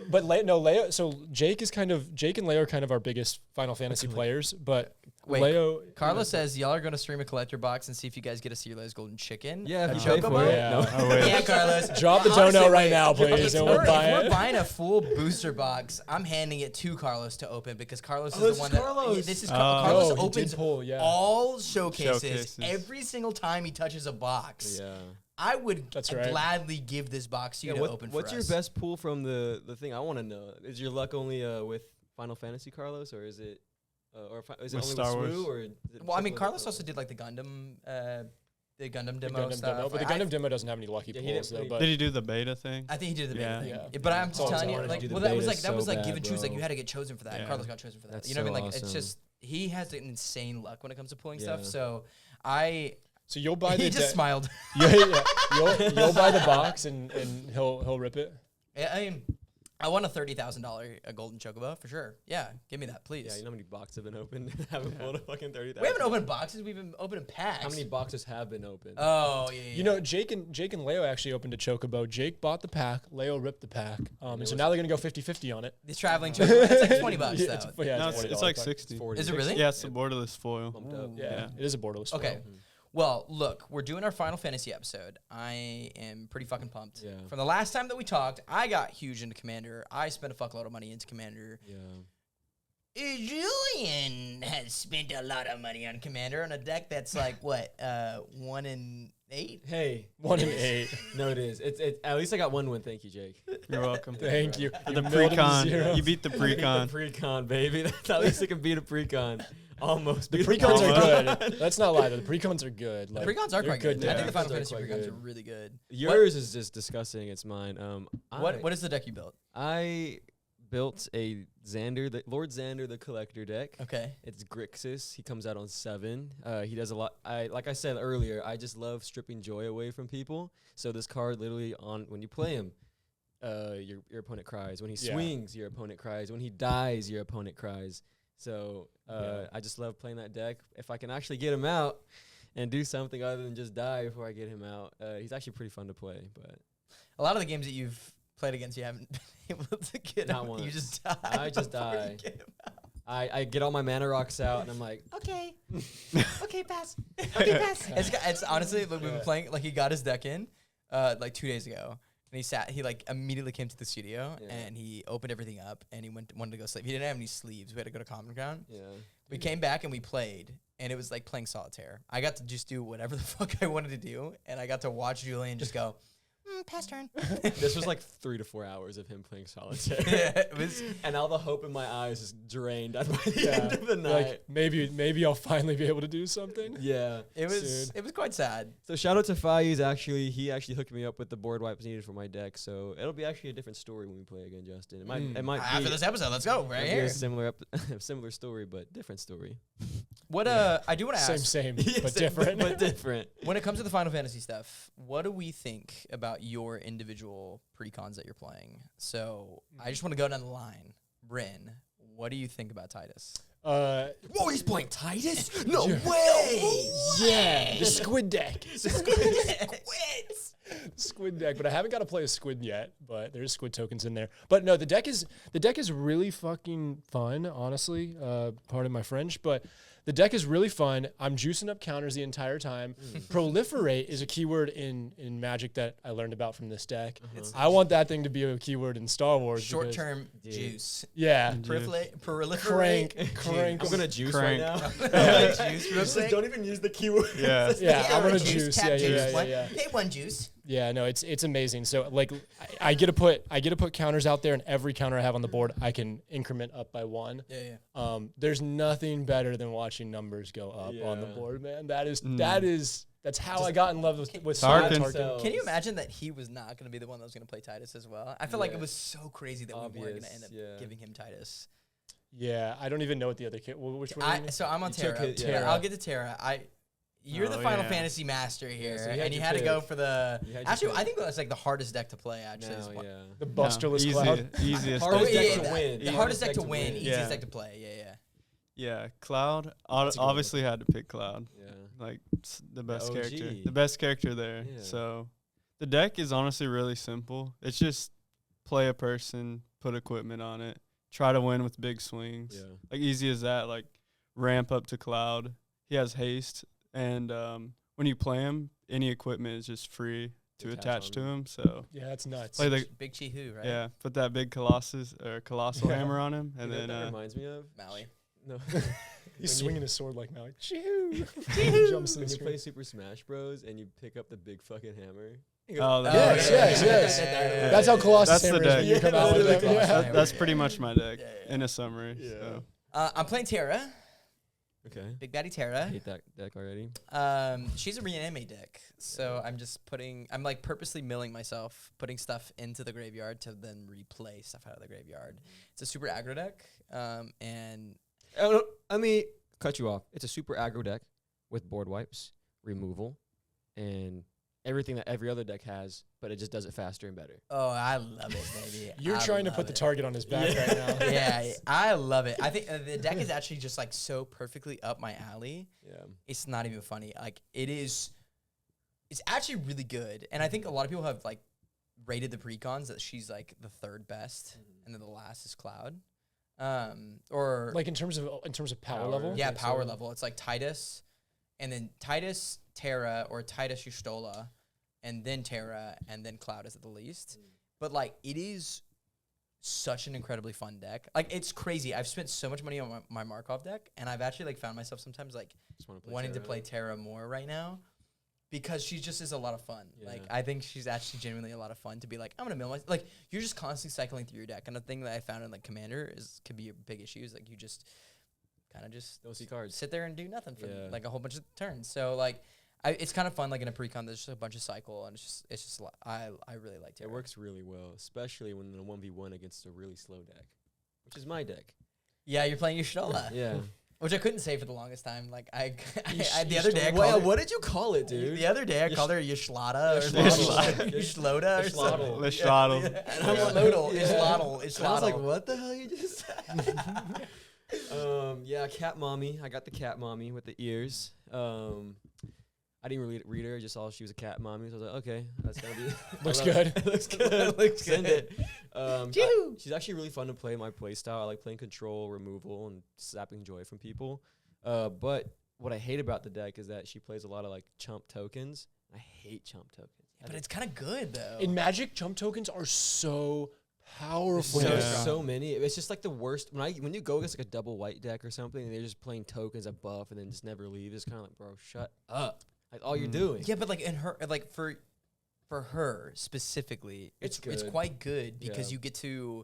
[SPEAKER 3] But Leo. So Jake and Leo are kind of our biggest Final Fantasy players. But
[SPEAKER 1] Wait,
[SPEAKER 3] Leo,
[SPEAKER 1] Carlos says y'all are going to stream a collector box and see if you guys get to see Leo's golden chicken.
[SPEAKER 2] Yeah, if
[SPEAKER 1] at
[SPEAKER 2] you pay for
[SPEAKER 1] Chocobo?
[SPEAKER 2] it.
[SPEAKER 3] Yeah.
[SPEAKER 2] No.
[SPEAKER 4] Oh, wait.
[SPEAKER 1] Yeah, Carlos.
[SPEAKER 3] drop the
[SPEAKER 1] Honestly,
[SPEAKER 3] dono right
[SPEAKER 1] wait,
[SPEAKER 3] now,
[SPEAKER 1] if
[SPEAKER 3] please, and
[SPEAKER 1] we're,
[SPEAKER 3] we'll buy
[SPEAKER 1] if we're
[SPEAKER 3] it.
[SPEAKER 1] buying a full booster box, I'm handing it to Carlos to open because Carlos is
[SPEAKER 2] this
[SPEAKER 1] the one
[SPEAKER 2] is Carlos.
[SPEAKER 1] that this is
[SPEAKER 4] Oh.
[SPEAKER 1] Carlos
[SPEAKER 3] Oh, he
[SPEAKER 1] opens
[SPEAKER 3] did pull, yeah.
[SPEAKER 1] all showcases
[SPEAKER 4] Showcases.
[SPEAKER 1] every single time he touches a box.
[SPEAKER 2] Yeah.
[SPEAKER 1] I would
[SPEAKER 3] That's right.
[SPEAKER 1] gladly give this box to you to open
[SPEAKER 2] What's
[SPEAKER 1] for
[SPEAKER 2] your
[SPEAKER 1] us.
[SPEAKER 2] best pull from the thing? I want to know. Is your luck only with Final Fantasy, Carlos, or is it is it
[SPEAKER 4] With
[SPEAKER 2] only
[SPEAKER 4] Star
[SPEAKER 2] with
[SPEAKER 4] Wars.
[SPEAKER 2] SWU, or is it
[SPEAKER 1] Well, I mean,
[SPEAKER 2] similar to
[SPEAKER 1] Carlos
[SPEAKER 2] Star
[SPEAKER 1] also did like the Gundam demo
[SPEAKER 3] Gundam
[SPEAKER 1] stuff.
[SPEAKER 3] demo, but the Gundam demo doesn't have any lucky
[SPEAKER 2] Yeah, he
[SPEAKER 3] pulls
[SPEAKER 2] didn't-
[SPEAKER 3] though. But
[SPEAKER 4] Did he do the beta thing?
[SPEAKER 1] I think he did the beta
[SPEAKER 4] Yeah.
[SPEAKER 1] thing.
[SPEAKER 3] Yeah.
[SPEAKER 1] But I'm just
[SPEAKER 3] That's
[SPEAKER 1] telling
[SPEAKER 3] all
[SPEAKER 1] you,
[SPEAKER 3] I
[SPEAKER 2] wanted to do
[SPEAKER 1] like,
[SPEAKER 2] the
[SPEAKER 1] well,
[SPEAKER 2] beta
[SPEAKER 1] that was
[SPEAKER 2] so
[SPEAKER 1] like give and
[SPEAKER 2] bad,
[SPEAKER 1] choose. Like
[SPEAKER 2] bro.
[SPEAKER 1] you had to get chosen for that. And
[SPEAKER 4] Yeah.
[SPEAKER 1] Carlos got chosen for that.
[SPEAKER 2] That's
[SPEAKER 1] You know what I mean?
[SPEAKER 2] so
[SPEAKER 1] Like it's
[SPEAKER 2] awesome.
[SPEAKER 1] just he has an insane luck when it comes to pulling
[SPEAKER 2] Yeah.
[SPEAKER 1] stuff. So I
[SPEAKER 3] so you'll buy the
[SPEAKER 1] he just smiled.
[SPEAKER 3] yeah. You'll buy the box and he'll rip it.
[SPEAKER 1] I mean, I won a $30,000 golden chocobo for sure. Yeah, give me that, please.
[SPEAKER 2] Yeah, you know how many boxes have been opened? haven't pulled a fucking 30,000.
[SPEAKER 1] We haven't opened boxes. We've been opening packs.
[SPEAKER 2] How many boxes have been opened?
[SPEAKER 1] Oh yeah.
[SPEAKER 3] You know, Jake and Leo actually opened a chocobo. Jake bought the pack. Leo ripped the pack. And so now they're gonna go 50-50 on it.
[SPEAKER 1] This traveling chocobo. It's like $20
[SPEAKER 3] Yeah,
[SPEAKER 1] though.
[SPEAKER 4] No, it's
[SPEAKER 3] $20
[SPEAKER 4] like
[SPEAKER 3] pack.
[SPEAKER 4] 60.
[SPEAKER 2] 40.
[SPEAKER 1] Is it really?
[SPEAKER 4] Yeah, it's the borderless foil.
[SPEAKER 2] Bumped up.
[SPEAKER 3] Yeah, it is a borderless.
[SPEAKER 1] Okay.
[SPEAKER 3] foil.
[SPEAKER 1] Well, look, we're doing our Final Fantasy episode. I am pretty fucking pumped.
[SPEAKER 2] Yeah.
[SPEAKER 1] From the last time that we talked, I got huge into Commander. I spent a fuckload of money into Commander.
[SPEAKER 2] Yeah.
[SPEAKER 1] Julian has spent a lot of money on Commander on a deck that's like, what, 1 in 8?
[SPEAKER 2] Hey.
[SPEAKER 3] 1 in 8.
[SPEAKER 2] No, it is. It's at least I got one win. Thank you, Jake.
[SPEAKER 4] You're welcome.
[SPEAKER 3] Thank you.
[SPEAKER 4] For
[SPEAKER 3] You
[SPEAKER 4] the
[SPEAKER 3] milled him to
[SPEAKER 4] pre-con.
[SPEAKER 3] zero.
[SPEAKER 4] You beat the
[SPEAKER 2] I beat
[SPEAKER 4] pre-con.
[SPEAKER 2] the pre-con, baby. That's at least I can beat a pre-con. Almost.
[SPEAKER 3] The
[SPEAKER 2] beat a
[SPEAKER 3] pre-cons are
[SPEAKER 4] Almost.
[SPEAKER 3] good. Let's not lie. The pre-cons are good.
[SPEAKER 1] The
[SPEAKER 3] Like,
[SPEAKER 1] pre-cons are
[SPEAKER 3] they're
[SPEAKER 1] quite good. I
[SPEAKER 3] yeah.
[SPEAKER 1] think the Final
[SPEAKER 2] Pre-cons
[SPEAKER 1] Fantasy
[SPEAKER 2] are quite
[SPEAKER 1] pre-cons are
[SPEAKER 2] good.
[SPEAKER 1] really good.
[SPEAKER 2] Yours is just disgusting. It's mine.
[SPEAKER 1] What is the deck you built?
[SPEAKER 2] I built a Lord Xander the Collector deck.
[SPEAKER 1] Okay.
[SPEAKER 2] It's Grixis. He comes out on 7. He does a lot. Like I said earlier, I just love stripping joy away from people. So this card literally when you play him, your opponent cries. When he
[SPEAKER 3] Yeah.
[SPEAKER 2] swings, your opponent cries. When he dies, your opponent cries. So I just love playing that deck. If I can actually get him out and do something other than just die before I get him out, he's actually pretty fun to play. But
[SPEAKER 1] A lot of the games that you've played against, you haven't been able to get
[SPEAKER 2] Not
[SPEAKER 1] him.
[SPEAKER 2] once.
[SPEAKER 1] You just die.
[SPEAKER 2] I just
[SPEAKER 1] before you
[SPEAKER 2] die.
[SPEAKER 1] get him out.
[SPEAKER 2] I get all my mana rocks out and I'm like,
[SPEAKER 1] Okay. Okay, pass. Okay, pass. It's honestly, like, we've been playing, like, he got his deck in, like, 2 days ago. And he like immediately came to the studio and he opened everything up and he wanted to go sleep. He didn't have any sleeves. We had to go to Common Ground.
[SPEAKER 2] yeah.
[SPEAKER 1] We came back and we played, and it was like playing solitaire. I got to just do whatever the fuck I wanted to do, and I got to watch Julian just go, pass turn.
[SPEAKER 2] This was like 3 to 4 hours of him playing solitaire.
[SPEAKER 1] Yeah, it was.
[SPEAKER 2] And all the hope in my eyes is drained by the
[SPEAKER 3] Yeah.
[SPEAKER 2] end of the night.
[SPEAKER 3] Like maybe I'll finally be able to do something.
[SPEAKER 2] Yeah.
[SPEAKER 1] It was quite sad.
[SPEAKER 2] So shout out to Faiz. He actually hooked me up with the board wipes needed for my deck. So itit'll be actually a different story when we play again, Justin. It might
[SPEAKER 1] After
[SPEAKER 2] be
[SPEAKER 1] this episode, let's go right
[SPEAKER 2] might be
[SPEAKER 1] here.
[SPEAKER 2] a similar story, but different story.
[SPEAKER 1] What I do want to ask.
[SPEAKER 3] Same,
[SPEAKER 2] Yeah,
[SPEAKER 3] but
[SPEAKER 2] same,
[SPEAKER 3] different.
[SPEAKER 2] but different.
[SPEAKER 1] When it comes to the Final Fantasy stuff, what do we think about your individual pre-cons that you're playing? So I just want to go down the line. Bryn, what do you think about Titus?
[SPEAKER 3] Whoa,
[SPEAKER 1] He's playing Titus? No
[SPEAKER 3] Yeah.
[SPEAKER 1] way!
[SPEAKER 3] yeah, the squid deck.
[SPEAKER 1] Squids!
[SPEAKER 3] Squid deck, but I haven't got to play a squid yet. But there's squid tokens in there. But no, the deck is really fucking fun. Honestly, pardon my French, but the deck is really fun. I'm juicing up counters the entire time. Proliferate is a keyword in Magic that I learned about from this deck. I want that thing to be a keyword in Star Wars.
[SPEAKER 1] Short-term juice.
[SPEAKER 3] Yeah.
[SPEAKER 1] Proliferate.
[SPEAKER 3] Crank.
[SPEAKER 2] I'm gonna juice
[SPEAKER 4] Crank.
[SPEAKER 2] right now.
[SPEAKER 1] Juice real quick.
[SPEAKER 2] Don't even use the keyword.
[SPEAKER 4] Yeah.
[SPEAKER 3] Yeah, I'm gonna
[SPEAKER 1] juice.
[SPEAKER 3] juice.
[SPEAKER 1] Tap juice.
[SPEAKER 3] Yeah.
[SPEAKER 1] Pay one juice.
[SPEAKER 3] Yeah, no, it's amazing. So like, I get to put counters out there, and every counter I have on the board, I can increment up by 1.
[SPEAKER 1] Yeah.
[SPEAKER 3] There's nothing better than watching numbers go up on the
[SPEAKER 2] Yeah.
[SPEAKER 3] board, man. That's how I got in love with
[SPEAKER 4] Tarkin.
[SPEAKER 3] Tarkin.
[SPEAKER 1] Can you imagine that he was not going to be the one that was going to play Titus as well? I feel like it was so crazy that we weren't going to end up giving him Titus.
[SPEAKER 3] Yeah, I don't even know what the other kid. Which one?
[SPEAKER 1] So I'm on
[SPEAKER 2] You took
[SPEAKER 1] Terra.
[SPEAKER 2] it, yeah.
[SPEAKER 1] I'll get to Terra. You're the Final Fantasy master here,
[SPEAKER 2] so you had
[SPEAKER 1] and you
[SPEAKER 2] your
[SPEAKER 1] had to go
[SPEAKER 2] pick.
[SPEAKER 1] for the.
[SPEAKER 2] You had your
[SPEAKER 1] Actually,
[SPEAKER 2] pick.
[SPEAKER 1] I think that's like the hardest deck to play. Actually, is
[SPEAKER 2] No,
[SPEAKER 1] one-
[SPEAKER 2] yeah.
[SPEAKER 3] The Busterless Cloud.
[SPEAKER 4] Easiest.
[SPEAKER 2] Hardest
[SPEAKER 4] deck.
[SPEAKER 2] deck to win.
[SPEAKER 1] The hardest deck to win,
[SPEAKER 2] win.
[SPEAKER 1] easiest
[SPEAKER 4] Yeah.
[SPEAKER 1] deck to play. Yeah.
[SPEAKER 4] Yeah, Cloud.
[SPEAKER 3] That's a good
[SPEAKER 4] Obviously had to pick Cloud.
[SPEAKER 2] Yeah.
[SPEAKER 4] Like the best
[SPEAKER 2] OG.
[SPEAKER 4] character. The best character there.
[SPEAKER 2] Yeah.
[SPEAKER 4] So the deck is honestly really simple. It's just play a person, put equipment on it, try to win with big swings.
[SPEAKER 2] Yeah.
[SPEAKER 4] Like easy as that. Like ramp up to Cloud. He has haste, and when you play him, any equipment is just free to attach to him. So
[SPEAKER 3] Yeah, that's nuts.
[SPEAKER 4] play the
[SPEAKER 1] Big Chihu, right?
[SPEAKER 4] yeah, put that big colossal
[SPEAKER 3] Yeah.
[SPEAKER 4] hammer on him, and
[SPEAKER 2] You know what
[SPEAKER 4] then
[SPEAKER 2] that reminds me of?
[SPEAKER 1] Maui.
[SPEAKER 2] No.
[SPEAKER 3] He's
[SPEAKER 2] When
[SPEAKER 3] swinging his sword like Maui. Choo! Jumps in
[SPEAKER 2] When
[SPEAKER 3] the
[SPEAKER 2] you play
[SPEAKER 3] screen.
[SPEAKER 2] Super Smash Bros. And you pick up the big fucking hammer.
[SPEAKER 4] oh,
[SPEAKER 3] Yes.
[SPEAKER 4] Yeah.
[SPEAKER 3] That's how Colossus
[SPEAKER 4] That's the
[SPEAKER 3] Hammer is when you
[SPEAKER 2] deck.
[SPEAKER 3] come out with
[SPEAKER 2] Yeah,
[SPEAKER 3] it.
[SPEAKER 1] Colossus
[SPEAKER 3] Yeah.
[SPEAKER 1] Hammer.
[SPEAKER 4] That's pretty much my deck
[SPEAKER 1] Yeah.
[SPEAKER 4] in a summary.
[SPEAKER 2] Yeah.
[SPEAKER 4] So.
[SPEAKER 1] I'm playing Terra.
[SPEAKER 2] Okay.
[SPEAKER 1] Big Baddie
[SPEAKER 2] I
[SPEAKER 1] Terra.
[SPEAKER 2] hate that deck already.
[SPEAKER 1] She's a reanimate deck, so I'm like purposely milling myself, putting stuff into the graveyard to then replay stuff out of the graveyard. It's a super aggro deck, and
[SPEAKER 2] Oh, no, I mean, cut you off. It's a super aggro deck with board wipes, removal, and everything that every other deck has, but it just does it faster and better.
[SPEAKER 1] oh, I love it, baby.
[SPEAKER 3] You're
[SPEAKER 1] I
[SPEAKER 3] trying to
[SPEAKER 1] love
[SPEAKER 3] put the
[SPEAKER 1] it.
[SPEAKER 3] target on his back right now.
[SPEAKER 1] Yeah, I love it. I think the deck is actually just like so perfectly up my alley.
[SPEAKER 2] Yeah.
[SPEAKER 1] It's not even funny. Like it's actually really good. And I think a lot of people have like rated the precons that she's like the third best, and then the last is Cloud. Or
[SPEAKER 3] Like in terms of power
[SPEAKER 2] Power.
[SPEAKER 3] level.
[SPEAKER 1] yeah,
[SPEAKER 2] think
[SPEAKER 1] power
[SPEAKER 2] so.
[SPEAKER 1] level. It's like Titus, and then Titus, Terra, or Titus Yustola, and then Terra, and then Cloud is at the least. But like it is such an incredibly fun deck. Like it's crazy. I've spent so much money on my Markov deck, and I've actually like found myself sometimes like
[SPEAKER 2] Just wanna play
[SPEAKER 1] wanting to
[SPEAKER 2] Terra.
[SPEAKER 1] play Terra more right now because she just is a lot of fun. Like
[SPEAKER 2] Yeah.
[SPEAKER 1] I think she's actually genuinely a lot of fun to be like, I'm gonna mill my like you're just constantly cycling through your deck. And the thing that I found in like Commander could be a big issue is like you just kind of just
[SPEAKER 2] Don't see cards.
[SPEAKER 1] sit there and do nothing for
[SPEAKER 2] Yeah.
[SPEAKER 1] like a whole bunch of turns. So like it's kind of fun like in a precon there's just a bunch of cycle and it's just a lot. I really like Terra.
[SPEAKER 2] It works really well, especially when in a 1v1 against a really slow deck, which is my deck.
[SPEAKER 1] Yeah, you're playing Yustola.
[SPEAKER 2] Yeah.
[SPEAKER 1] Which I couldn't say for the longest time. Like I the other day I
[SPEAKER 2] Well,
[SPEAKER 1] called her,
[SPEAKER 2] what did you call it, dude?
[SPEAKER 1] the other day I called her Yishlada or something.
[SPEAKER 2] Yishlada.
[SPEAKER 1] Yishloda or
[SPEAKER 2] Yishlotl.
[SPEAKER 1] something.
[SPEAKER 4] Lishtotl.
[SPEAKER 1] Yeah. And I'm like, Lodal,
[SPEAKER 2] Yeah.
[SPEAKER 1] Ishlotl,
[SPEAKER 2] And I was like,
[SPEAKER 1] Ishlotl.
[SPEAKER 2] what the hell you just said? Yeah, cat mommy. I got the cat mommy with the ears. I didn't really read her. I just saw she was a cat mommy. So I was like, okay, that's gonna be
[SPEAKER 3] Looks
[SPEAKER 2] I love
[SPEAKER 3] good.
[SPEAKER 2] it. Looks good.
[SPEAKER 1] Looks
[SPEAKER 2] Send
[SPEAKER 1] good.
[SPEAKER 2] it.
[SPEAKER 1] Choo!
[SPEAKER 2] She's actually really fun to play my play style. I like playing control, removal, and sapping joy from people. But what I hate about the deck is that she plays a lot of like chump tokens. I hate chump tokens.
[SPEAKER 1] But it's kind of good though.
[SPEAKER 3] In Magic, jump tokens are so powerful.
[SPEAKER 2] So
[SPEAKER 4] Yeah.
[SPEAKER 2] so many. It's just like the worst. When you go against like a double white deck or something, and they're just playing tokens a buff and then just never leave. It's kind of like, bro, shut up. Like all you're doing.
[SPEAKER 1] yeah, but like in her, like for her specifically,
[SPEAKER 2] It's
[SPEAKER 1] it's
[SPEAKER 2] good.
[SPEAKER 1] quite good because
[SPEAKER 2] Yeah.
[SPEAKER 1] you get to